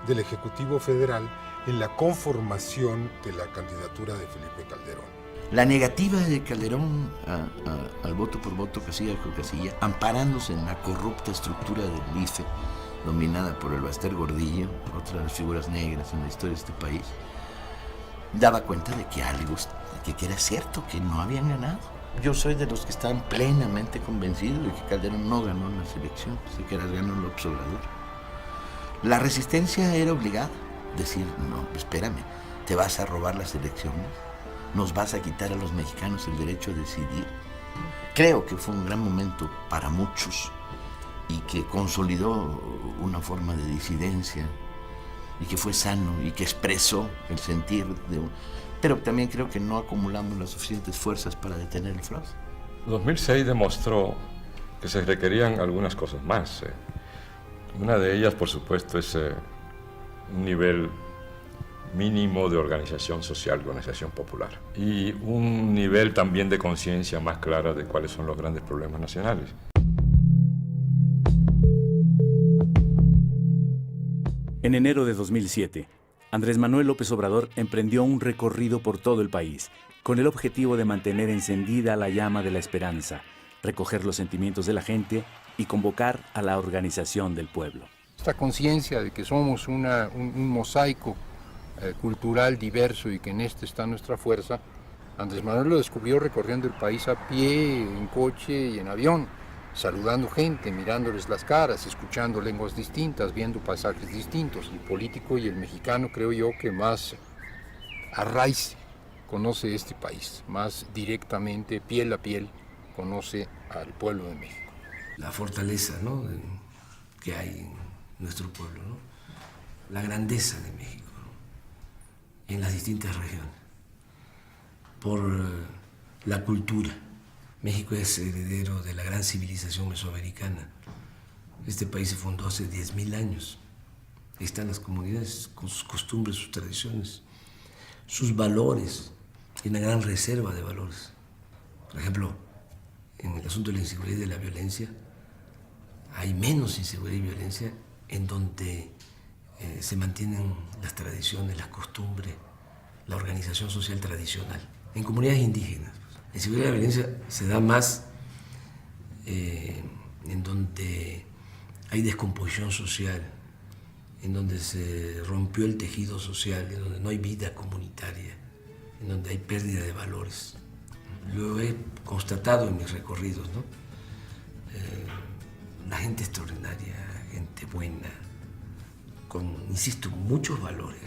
del Ejecutivo Federal en la conformación de la candidatura de Felipe Calderón. La negativa de Calderón al voto por voto, casilla por casilla, amparándose en la corrupta estructura del IFE, dominada por el Baester Gordillo, otra de las figuras negras en la historia de este país, daba cuenta de que algo, que era cierto, que no habían ganado. Yo soy de los que están plenamente convencidos de que Calderón no ganó las elecciones, de que las ganó López Obrador. La resistencia era obligada, decir, no, espérame, te vas a robar las elecciones, nos vas a quitar a los mexicanos el derecho a decidir. Creo que fue un gran momento para muchos y que consolidó una forma de disidencia y que fue sano y que expresó el sentir de... Pero también creo que no acumulamos las suficientes fuerzas para detener el fraude. 2006 demostró que se requerían algunas cosas más. Una de ellas, por supuesto, es un nivel mínimo de organización social, organización popular, y un nivel también de conciencia más clara de cuáles son los grandes problemas nacionales. En enero de 2007, Andrés Manuel López Obrador emprendió un recorrido por todo el país, con el objetivo de mantener encendida la llama de la esperanza, recoger los sentimientos de la gente y convocar a la organización del pueblo. Esta conciencia de que somos un mosaico cultural diverso y que en este está nuestra fuerza, Andrés Manuel lo descubrió recorriendo el país a pie, en coche y en avión, saludando gente, mirándoles las caras, escuchando lenguas distintas, viendo paisajes distintos. El político y el mexicano, creo yo, que más a raíz conoce este país, más directamente, piel a piel, conoce al pueblo de México. La fortaleza, ¿no?, que hay en nuestro pueblo, ¿no?, la grandeza de México, ¿no?, en las distintas regiones, por la cultura. México es heredero de la gran civilización mesoamericana. Este país se fundó hace 10.000 años. Ahí están las comunidades con sus costumbres, sus tradiciones, sus valores, y una gran reserva de valores. Por ejemplo, en el asunto de la inseguridad y de la violencia, hay menos inseguridad y violencia en donde se mantienen las tradiciones, las costumbres, la organización social tradicional. En comunidades indígenas, la inseguridad y la violencia se da más en donde hay descomposición social, en donde se rompió el tejido social, en donde no hay vida comunitaria, en donde hay pérdida de valores. Lo he constatado en mis recorridos, ¿no? La gente extraordinaria, gente buena, con, insisto, muchos valores,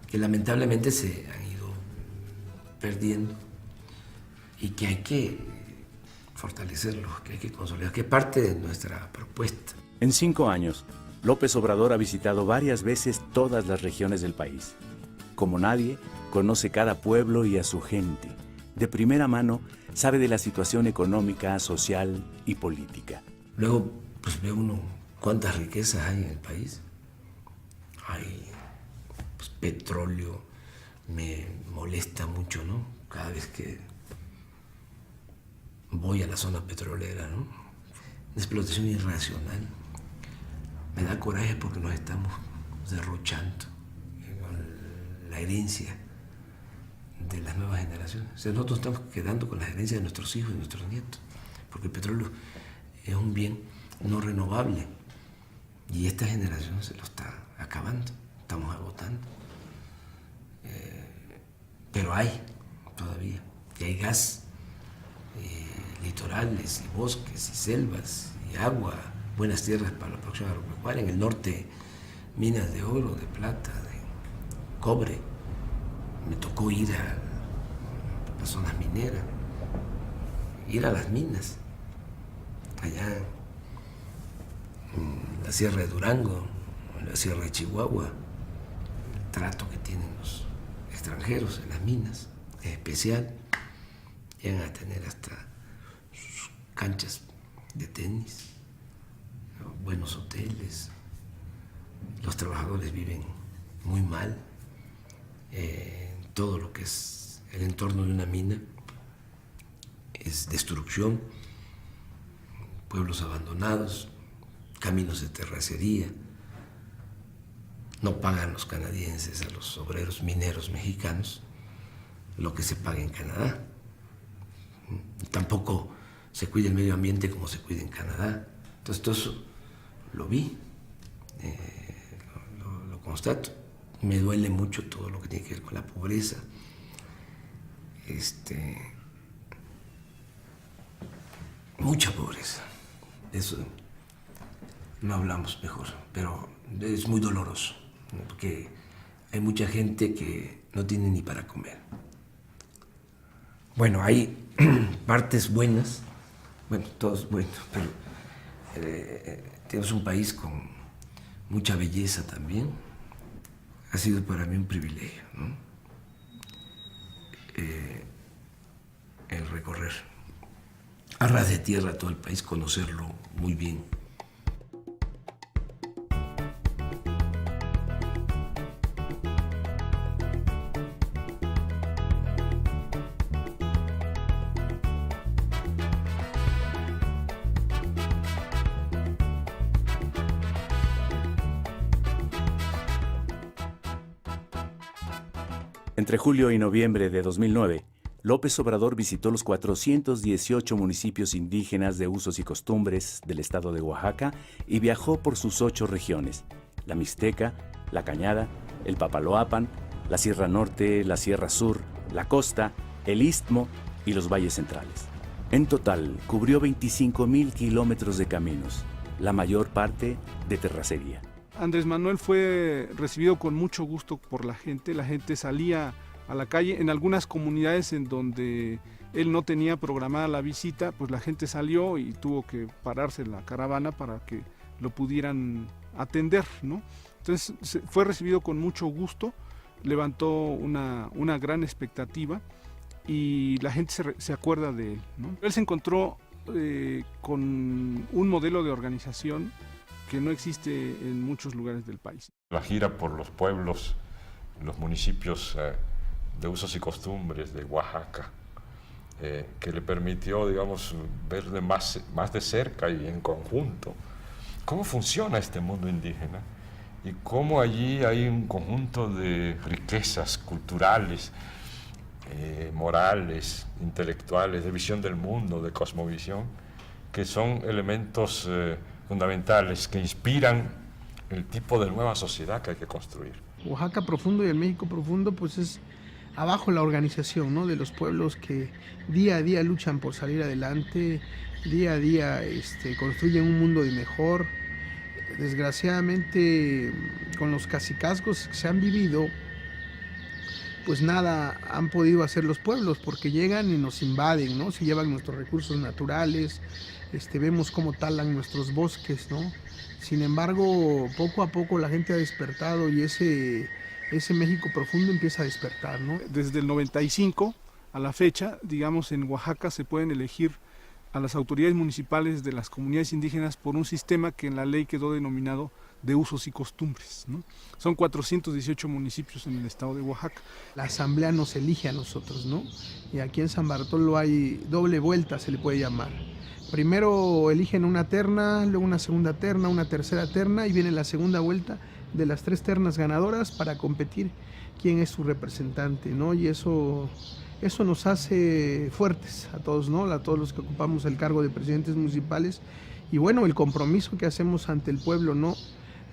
que lamentablemente se han ido perdiendo y que hay que fortalecerlos, que hay que consolidar, que es parte de nuestra propuesta. En 5 años, López Obrador ha visitado varias veces todas las regiones del país. Como nadie, conoce cada pueblo y a su gente. De primera mano, sabe de la situación económica, social y política. Luego, pues ve uno cuántas riquezas hay en el país. Hay petróleo, me molesta mucho, ¿no?, cada vez que voy a la zona petrolera, ¿no? Una explotación irracional. Me da coraje porque nos estamos derrochando con la herencia de las nuevas generaciones. O sea, nosotros estamos quedando con la herencia de nuestros hijos y nuestros nietos, porque el petróleo es un bien no renovable y esta generación se lo está acabando, estamos agotando. Pero hay todavía, y hay gas, litorales, y bosques, y selvas, y agua, buenas tierras para la producción agropecuaria. En el norte, minas de oro, de plata, de cobre. Me tocó ir a las zonas mineras, ir a las minas, allá en la Sierra de Durango, en la Sierra de Chihuahua. El trato que tienen los extranjeros en las minas es especial. Llegan a tener hasta sus canchas de tenis, buenos hoteles. Los trabajadores viven muy mal. Todo lo que es el entorno de una mina es destrucción, pueblos abandonados, caminos de terracería. No pagan los canadienses a los obreros mineros mexicanos lo que se paga en Canadá. Tampoco se cuida el medio ambiente como se cuida en Canadá. Entonces todo eso lo vi, lo constato. Me duele mucho todo lo que tiene que ver con la pobreza. Mucha pobreza. Eso no hablamos mejor, pero es muy doloroso, ¿no? Porque hay mucha gente que no tiene ni para comer. Bueno, hay partes buenas, bueno, todo es bueno, pero tenemos un país con mucha belleza también. Ha sido para mí un privilegio, ¿no? El recorrer a ras de tierra todo el país, conocerlo muy bien. Entre julio y noviembre de 2009, López Obrador visitó los 418 municipios indígenas de usos y costumbres del estado de Oaxaca y viajó por sus 8 regiones: la Mixteca, la Cañada, el Papaloapan, la Sierra Norte, la Sierra Sur, la Costa, el Istmo y los valles centrales. En total, cubrió 25,000 kilómetros de caminos, la mayor parte de terracería. Andrés Manuel fue recibido con mucho gusto por la gente salía a la calle. En algunas comunidades en donde él no tenía programada la visita, pues la gente salió y tuvo que pararse en la caravana para que lo pudieran atender, ¿no? Entonces fue recibido con mucho gusto, levantó una gran expectativa y la gente se acuerda de él, ¿no? Él se encontró con un modelo de organización que no existe en muchos lugares del país. La gira por los pueblos, los municipios de usos y costumbres de Oaxaca, que le permitió, digamos, ver más de cerca y en conjunto cómo funciona este mundo indígena y cómo allí hay un conjunto de riquezas culturales, morales, intelectuales, de visión del mundo, de cosmovisión, que son elementos fundamentales que inspiran el tipo de nueva sociedad que hay que construir. Oaxaca profundo y el México profundo, pues es abajo la organización, ¿no?, de los pueblos que día a día luchan por salir adelante, día a día construyen un mundo de mejor. Desgraciadamente, con los cacicazgos que se han vivido, pues nada han podido hacer los pueblos, porque llegan y nos invaden, ¿no? Se llevan nuestros recursos naturales, vemos cómo talan nuestros bosques, ¿no? Sin embargo, poco a poco la gente ha despertado y ese México profundo empieza a despertar, ¿no? Desde el 95 a la fecha, digamos, en Oaxaca se pueden elegir a las autoridades municipales de las comunidades indígenas por un sistema que en la ley quedó denominado de usos y costumbres, ¿no? Son 418 municipios en el estado de Oaxaca. La asamblea nos elige a nosotros, ¿no? Y aquí en San Bartolo hay doble vuelta, se le puede llamar. Primero eligen una terna, luego una segunda terna, una tercera terna y viene la segunda vuelta de las 3 ternas ganadoras para competir quién es su representante, ¿no? Y eso nos hace fuertes a todos, ¿no? A todos los que ocupamos el cargo de presidentes municipales y bueno, el compromiso que hacemos ante el pueblo, ¿no?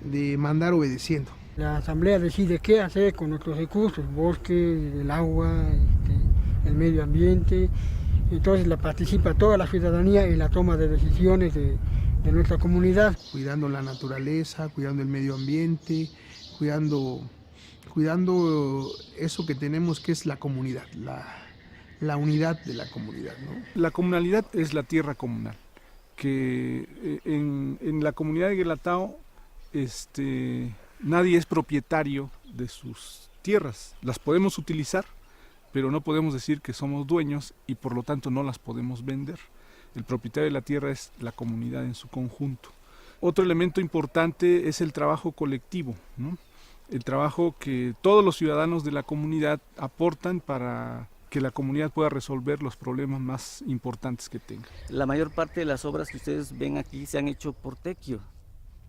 De mandar obedeciendo. La asamblea decide qué hacer con nuestros recursos, bosque, el agua, el medio ambiente. Entonces participa toda la ciudadanía en la toma de decisiones de nuestra comunidad. Cuidando la naturaleza, cuidando el medio ambiente, cuidando eso que tenemos que es la comunidad, la unidad de la comunidad, ¿no? La comunalidad es la tierra comunal, que en la comunidad de Guelatao nadie es propietario de sus tierras. Las podemos utilizar, pero no podemos decir que somos dueños y por lo tanto no las podemos vender. El propietario de la tierra es la comunidad en su conjunto. Otro elemento importante es el trabajo colectivo, ¿no? El trabajo que todos los ciudadanos de la comunidad aportan para que la comunidad pueda resolver los problemas más importantes que tenga. La mayor parte de las obras que ustedes ven aquí se han hecho por tequio,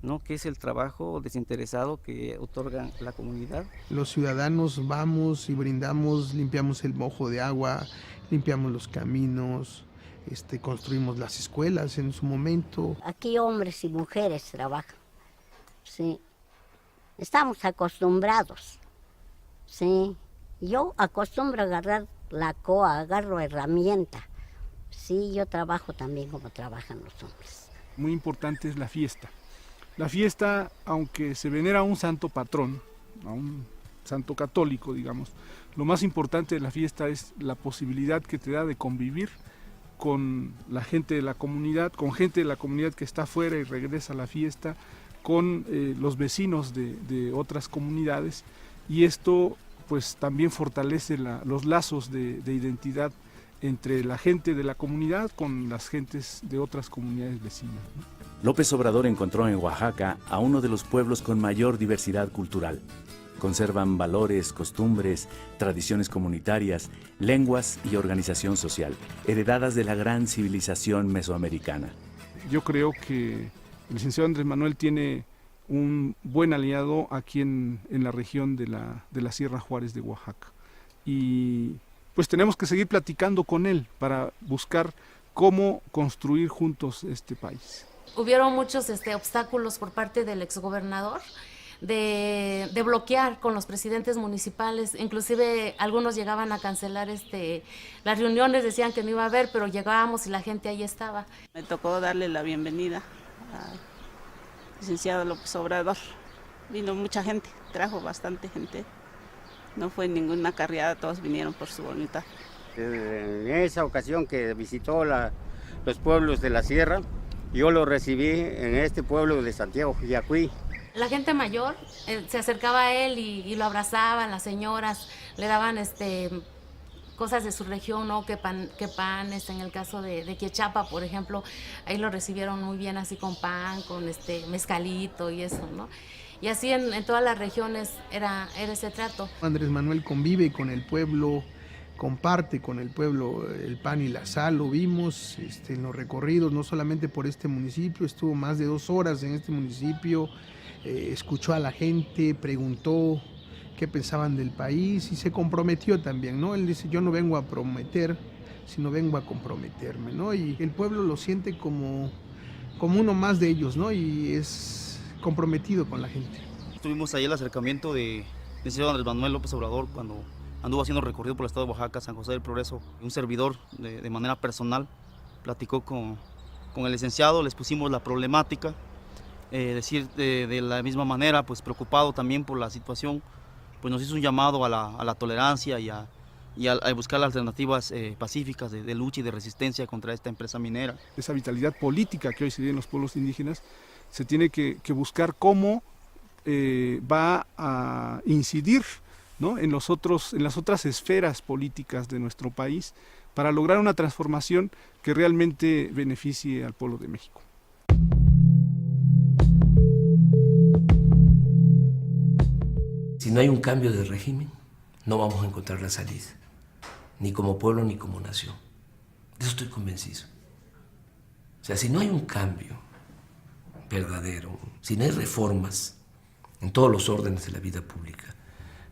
¿no? Que es el trabajo desinteresado que otorga la comunidad. Los ciudadanos vamos y brindamos, limpiamos el mojo de agua, limpiamos los caminos, construimos las escuelas en su momento. Aquí hombres y mujeres trabajan, sí. Estamos acostumbrados, sí. Yo acostumbro a agarrar la coa, agarro herramienta. Sí, yo trabajo también como trabajan los hombres. Muy importante es la fiesta. La fiesta, aunque se venera a un santo patrón, a un santo católico, digamos, lo más importante de la fiesta es la posibilidad que te da de convivir con la gente de la comunidad, con gente de la comunidad que está afuera y regresa a la fiesta, con los vecinos de otras comunidades, y esto pues también fortalece los lazos de identidad entre la gente de la comunidad con las gentes de otras comunidades vecinas, ¿no? López Obrador encontró en Oaxaca a uno de los pueblos con mayor diversidad cultural. Conservan valores, costumbres, tradiciones comunitarias, lenguas y organización social, heredadas de la gran civilización mesoamericana. Yo creo que el licenciado Andrés Manuel tiene un buen aliado aquí en la región de la Sierra Juárez de Oaxaca. Y pues tenemos que seguir platicando con él para buscar cómo construir juntos este país. Hubieron muchos obstáculos por parte del exgobernador de bloquear con los presidentes municipales, inclusive algunos llegaban a cancelar las reuniones, decían que no iba a haber, pero llegábamos y la gente ahí estaba. Me tocó darle la bienvenida al licenciado López Obrador. Vino mucha gente, trajo bastante gente, no fue ninguna carreada, todos vinieron por su voluntad. En esa ocasión que visitó los pueblos de la sierra, yo lo recibí en este pueblo de Santiago Jiacuí. La gente mayor se acercaba a él y lo abrazaban, las señoras le daban cosas de su región, ¿no? Que pan, en el caso de Quiechapa, por ejemplo, ahí lo recibieron muy bien así con pan, con mezcalito y eso, ¿no? Y así en todas las regiones era ese trato. Andrés Manuel convive con el pueblo, comparte con el pueblo el pan y la sal, lo vimos en los recorridos, no solamente por este municipio, estuvo más de 2 horas en este municipio, escuchó a la gente, preguntó qué pensaban del país y se comprometió también, ¿no? Él dice, yo no vengo a prometer, sino vengo a comprometerme, ¿no? Y el pueblo lo siente como uno más de ellos, ¿no? Y es comprometido con la gente. Tuvimos ahí el acercamiento del señor Andrés Manuel López Obrador cuando anduvo haciendo recorrido por el estado de Oaxaca, San José del Progreso. Un servidor de manera personal platicó con el licenciado, les pusimos la problemática, decir de la misma manera, pues preocupado también por la situación, pues nos hizo un llamado a la tolerancia y a buscar alternativas pacíficas de lucha y de resistencia contra esta empresa minera. Esa vitalidad política que hoy se vive en los pueblos indígenas se tiene que buscar cómo va a incidir, ¿no? en las otras esferas políticas de nuestro país para lograr una transformación que realmente beneficie al pueblo de México. Si no hay un cambio de régimen, no vamos a encontrar la salida, ni como pueblo ni como nación. De eso estoy convencido. O sea, si no hay un cambio verdadero, si no hay reformas en todos los órdenes de la vida pública,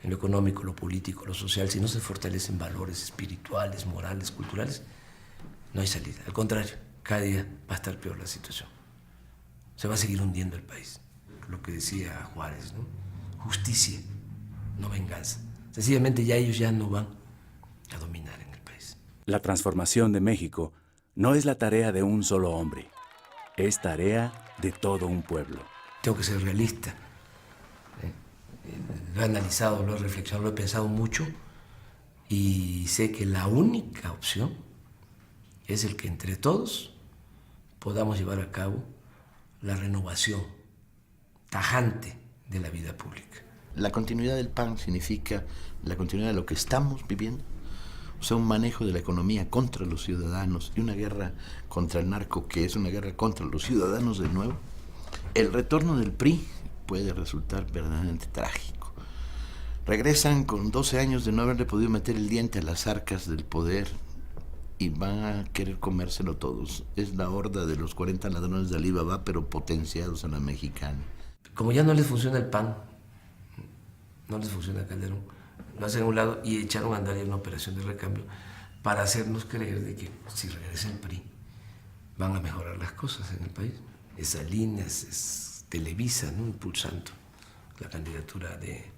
en lo económico, lo político, lo social, si no se fortalecen valores espirituales, morales, culturales, no hay salida. Al contrario, cada día va a estar peor la situación. Se va a seguir hundiendo el país. Lo que decía Juárez, ¿no? Justicia, no venganza. Sencillamente ya ellos ya no van a dominar en el país. La transformación de México no es la tarea de un solo hombre, es tarea de todo un pueblo. Tengo que ser realista. Lo he analizado, lo he reflexionado, lo he pensado mucho y sé que la única opción es el que entre todos podamos llevar a cabo la renovación tajante de la vida pública. La continuidad del PAN significa la continuidad de lo que estamos viviendo, o sea, un manejo de la economía contra los ciudadanos y una guerra contra el narco, que es una guerra contra los ciudadanos de nuevo. El retorno del PRI puede resultar verdaderamente trágico. Regresan con 12 años de no haberle podido meter el diente a las arcas del poder y van a querer comérselo todos. Es la horda de los 40 ladrones de Alibaba, pero potenciados a la mexicana. Como ya no les funciona el PAN, no les funciona Calderón, lo hacen a un lado y echaron a andar una operación de recambio para hacernos creer de que si regresa el PRI van a mejorar las cosas en el país. Esa línea es Televisa, ¿no? Impulsando la candidatura de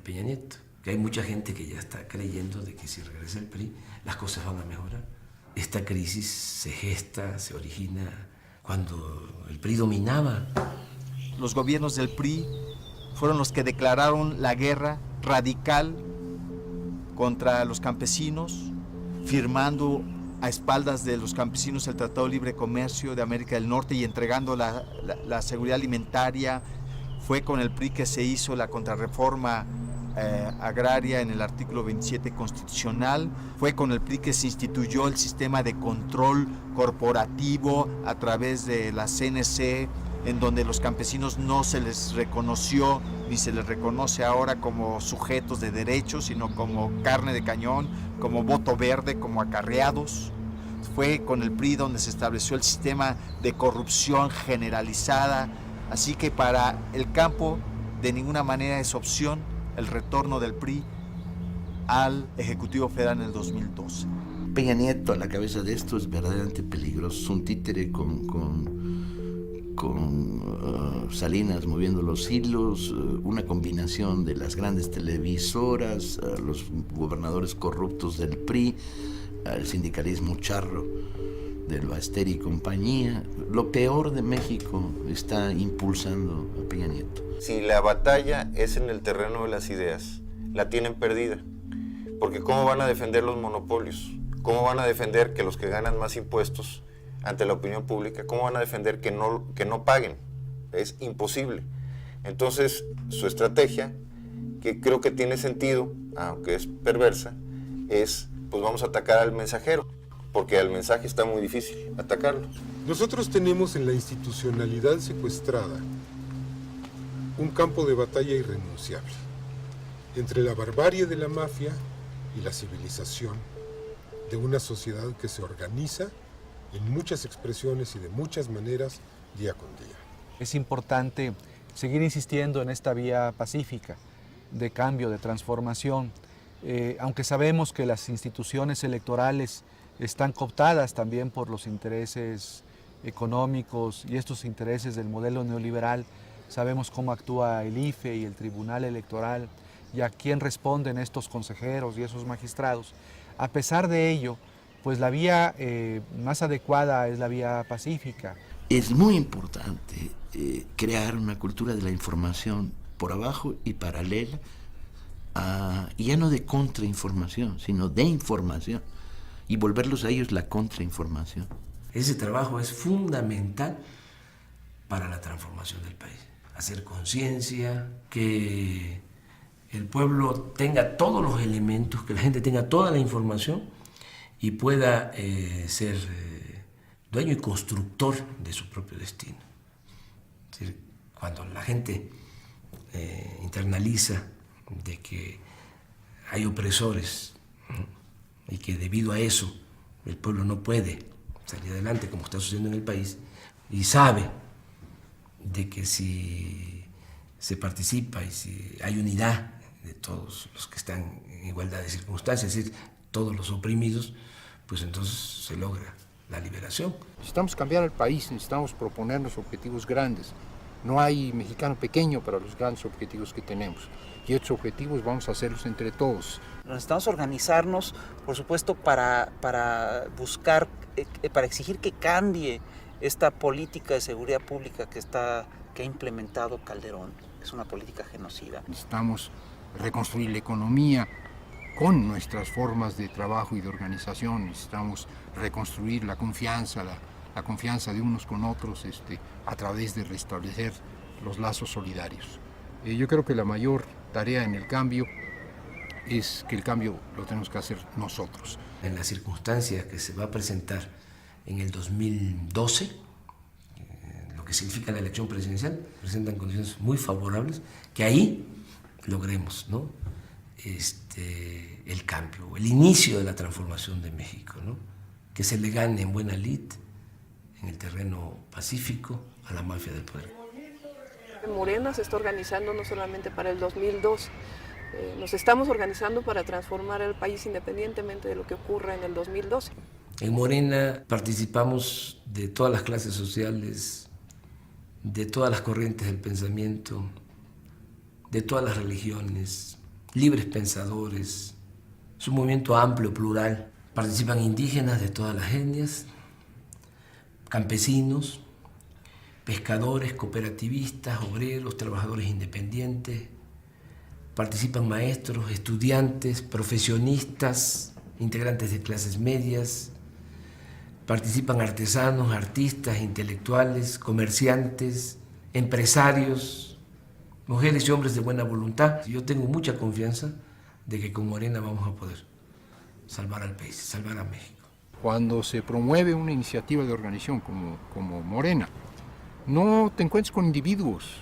Peña Nieto. Que hay mucha gente que ya está creyendo de que si regresa el PRI las cosas van a mejorar. Esta crisis se gesta, se origina cuando el PRI dominaba. Los gobiernos del PRI fueron los que declararon la guerra radical contra los campesinos, firmando a espaldas de los campesinos el Tratado de Libre Comercio de América del Norte y entregando la seguridad alimentaria. Fue con el PRI que se hizo la contrarreforma agraria en el artículo 27 constitucional. Fue con el PRI que se instituyó el sistema de control corporativo a través de la CNC, en donde los campesinos no se les reconoció ni se les reconoce ahora como sujetos de derechos, sino como carne de cañón, como voto verde, como acarreados. Fue con el PRI donde se estableció el sistema de corrupción generalizada. Así que para el campo de ninguna manera es opción el retorno del PRI al Ejecutivo Federal en el 2012. Peña Nieto a la cabeza de esto es verdaderamente peligroso. Es un títere con Salinas moviendo los hilos, una combinación de las grandes televisoras, los gobernadores corruptos del PRI, el sindicalismo charro del Baster y compañía. Lo peor de México está impulsando a Peña Nieto. Si la batalla es en el terreno de las ideas, la tienen perdida. Porque ¿cómo van a defender los monopolios? ¿Cómo van a defender que los que ganan más impuestos ante la opinión pública, cómo van a defender que no paguen? Es imposible. Entonces, su estrategia, que creo que tiene sentido, aunque es perversa, es, pues vamos a atacar al mensajero, porque al mensaje está muy difícil atacarlo. Nosotros tenemos en la institucionalidad secuestrada un campo de batalla irrenunciable entre la barbarie de la mafia y la civilización de una sociedad que se organiza en muchas expresiones y de muchas maneras día con día. Es importante seguir insistiendo en esta vía pacífica de cambio, de transformación, aunque sabemos que las instituciones electorales están cooptadas también por los intereses económicos y estos intereses del modelo neoliberal. Sabemos cómo actúa el IFE y el Tribunal Electoral y a quién responden estos consejeros y esos magistrados. A pesar de ello, pues la vía más adecuada es la vía pacífica. Es muy importante crear una cultura de la información por abajo y paralela, y ya no de contrainformación, sino de información, y volverlos a ellos la contrainformación. Ese trabajo es fundamental para la transformación del país. Hacer conciencia, que el pueblo tenga todos los elementos, que la gente tenga toda la información y pueda ser dueño y constructor de su propio destino. Es decir, cuando la gente internaliza de que hay opresores, ¿no?, y que debido a eso el pueblo no puede salir adelante como está sucediendo en el país, y sabe de que si se participa y si hay unidad de todos los que están en igualdad de circunstancias, es decir, todos los oprimidos, pues entonces se logra la liberación. Necesitamos cambiar el país, necesitamos proponernos objetivos grandes. No hay mexicano pequeño para los grandes objetivos que tenemos. Y estos objetivos vamos a hacerlos entre todos. Necesitamos organizarnos, por supuesto, para buscar, para exigir que cambie esta política de seguridad pública que ha implementado Calderón. Es una política genocida. Necesitamos reconstruir la economía con nuestras formas de trabajo y de organización. Necesitamos reconstruir la confianza de unos con otros a través de restablecer los lazos solidarios. Yo creo que la mayor tarea en el cambio es que el cambio lo tenemos que hacer nosotros. En las circunstancias que se va a presentar en el 2012, lo que significa la elección presidencial, presentan condiciones muy favorables, que ahí logremos, ¿no?, el cambio, el inicio de la transformación de México, ¿no?, que se le gane en buena lid en el terreno pacífico a la mafia del poder. Morena se está organizando no solamente para el 2002, nos estamos organizando para transformar el país independientemente de lo que ocurra en el 2012. En Morena participamos de todas las clases sociales, de todas las corrientes del pensamiento, de todas las religiones, libres pensadores. Es un movimiento amplio, plural. Participan indígenas de todas las etnias, campesinos, pescadores, cooperativistas, obreros, trabajadores independientes. Participan maestros, estudiantes, profesionistas, integrantes de clases medias. Participan artesanos, artistas, intelectuales, comerciantes, empresarios, mujeres y hombres de buena voluntad. Yo tengo mucha confianza de que con Morena vamos a poder salvar al país, salvar a México. Cuando se promueve una iniciativa de organización como Morena, no te encuentras con individuos,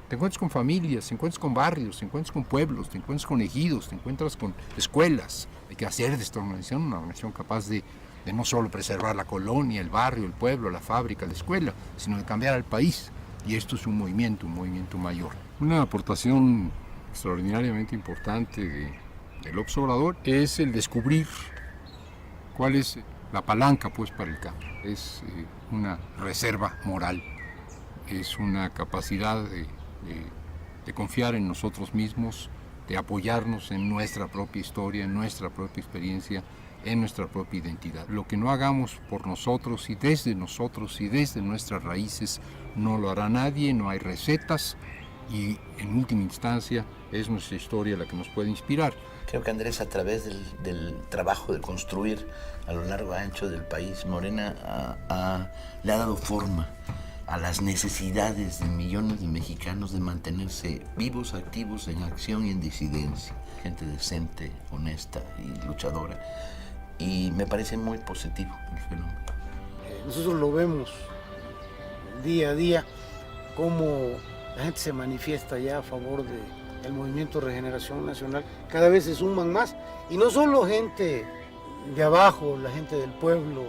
te encuentras con familias, te encuentras con barrios, te encuentras con pueblos, te encuentras con ejidos, te encuentras con escuelas. Hay que hacer de esta organización una organización capaz de no solo preservar la colonia, el barrio, el pueblo, la fábrica, la escuela, sino de cambiar al país. Y esto es un movimiento mayor. Una aportación extraordinariamente importante de López Obrador es el descubrir cuál es la palanca pues para el cambio. Es una reserva moral, es una capacidad de confiar en nosotros mismos, de apoyarnos en nuestra propia historia, en nuestra propia experiencia, en nuestra propia identidad. Lo que no hagamos por nosotros y desde nuestras raíces no lo hará nadie, no hay recetas y en última instancia es nuestra historia la que nos puede inspirar. Creo que Andrés, a través del trabajo de construir a lo largo y ancho del país, Morena le ha dado forma a las necesidades de millones de mexicanos de mantenerse vivos, activos, en acción y en disidencia. Gente decente, honesta y luchadora. Y me parece muy positivo el fenómeno. Nosotros lo vemos día a día, cómo la gente se manifiesta ya a favor del Movimiento de Regeneración Nacional. Cada vez se suman más, y no solo gente de abajo, la gente del pueblo,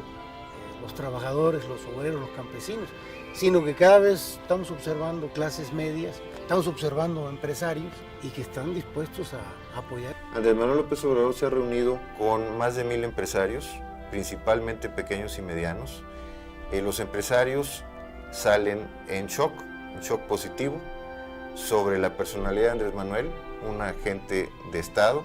los trabajadores, los obreros, los campesinos, sino que cada vez estamos observando clases medias, estamos observando empresarios y que están dispuestos a apoyar. Andrés Manuel López Obrador se ha reunido con más de 1000 empresarios, principalmente pequeños y medianos. Los empresarios salen en shock positivo sobre la personalidad de Andrés Manuel, un agente de Estado,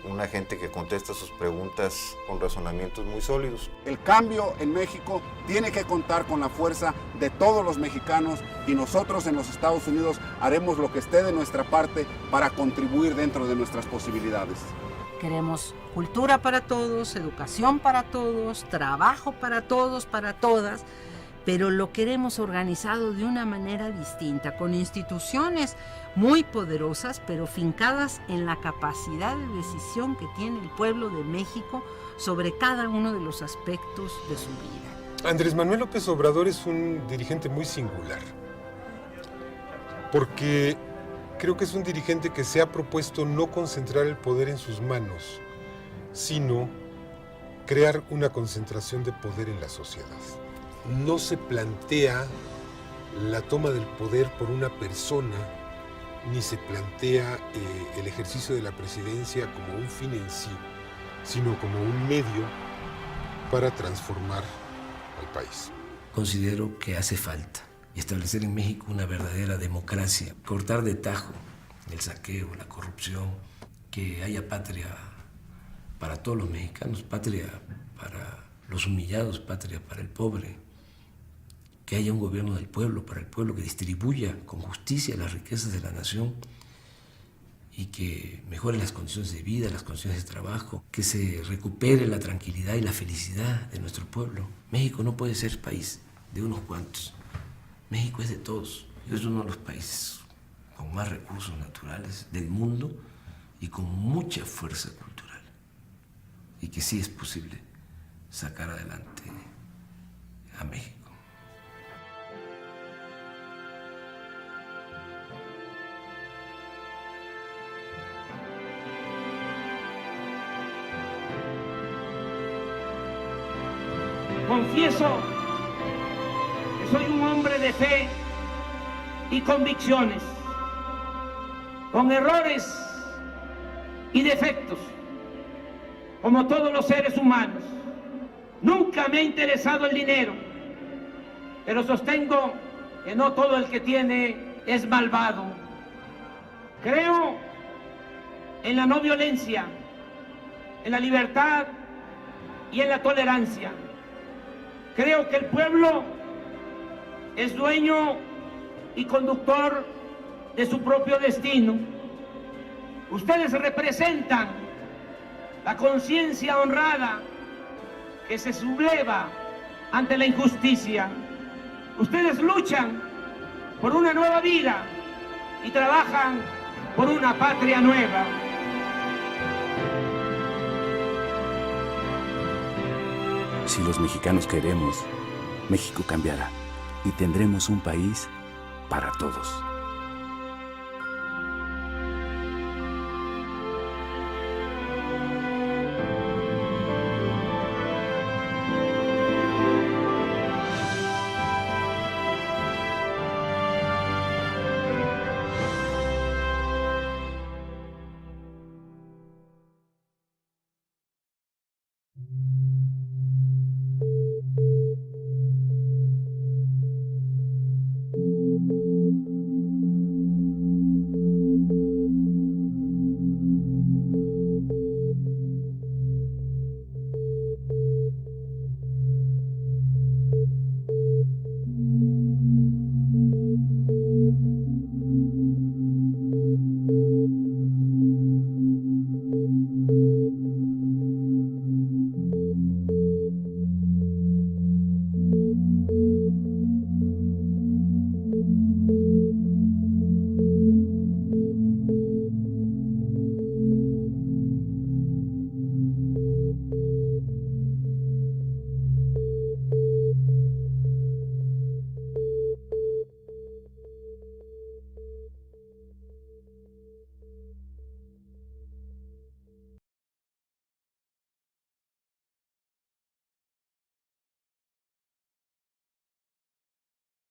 un agente que contesta sus preguntas con razonamientos muy sólidos. El cambio en México tiene que contar con la fuerza de todos los mexicanos, y nosotros en los Estados Unidos haremos lo que esté de nuestra parte para contribuir dentro de nuestras posibilidades. Queremos cultura para todos, educación para todos, trabajo para todos, para todas, pero lo queremos organizado de una manera distinta, con instituciones muy poderosas, pero fincadas en la capacidad de decisión que tiene el pueblo de México sobre cada uno de los aspectos de su vida. Andrés Manuel López Obrador es un dirigente muy singular, porque creo que es un dirigente que se ha propuesto no concentrar el poder en sus manos, sino crear una concentración de poder en la sociedad. No se plantea la toma del poder por una persona, ni se plantea el ejercicio de la presidencia como un fin en sí, sino como un medio para transformar al país. Considero que hace falta establecer en México una verdadera democracia, cortar de tajo el saqueo, la corrupción, que haya patria para todos los mexicanos, patria para los humillados, patria para el pobre, que haya un gobierno del pueblo, para el pueblo, que distribuya con justicia las riquezas de la nación y que mejore las condiciones de vida, las condiciones de trabajo, que se recupere la tranquilidad y la felicidad de nuestro pueblo. México no puede ser país de unos cuantos. México es de todos. Es uno de los países con más recursos naturales del mundo y con mucha fuerza cultural. Y que sí es posible sacar adelante a México. Confieso que soy un hombre de fe y convicciones, con errores y defectos, como todos los seres humanos. Nunca me ha interesado el dinero, pero sostengo que no todo el que tiene es malvado. Creo en la no violencia, en la libertad y en la tolerancia. Creo que el pueblo es dueño y conductor de su propio destino. Ustedes representan la conciencia honrada que se subleva ante la injusticia. Ustedes luchan por una nueva vida y trabajan por una patria nueva. Si los mexicanos queremos, México cambiará y tendremos un país para todos.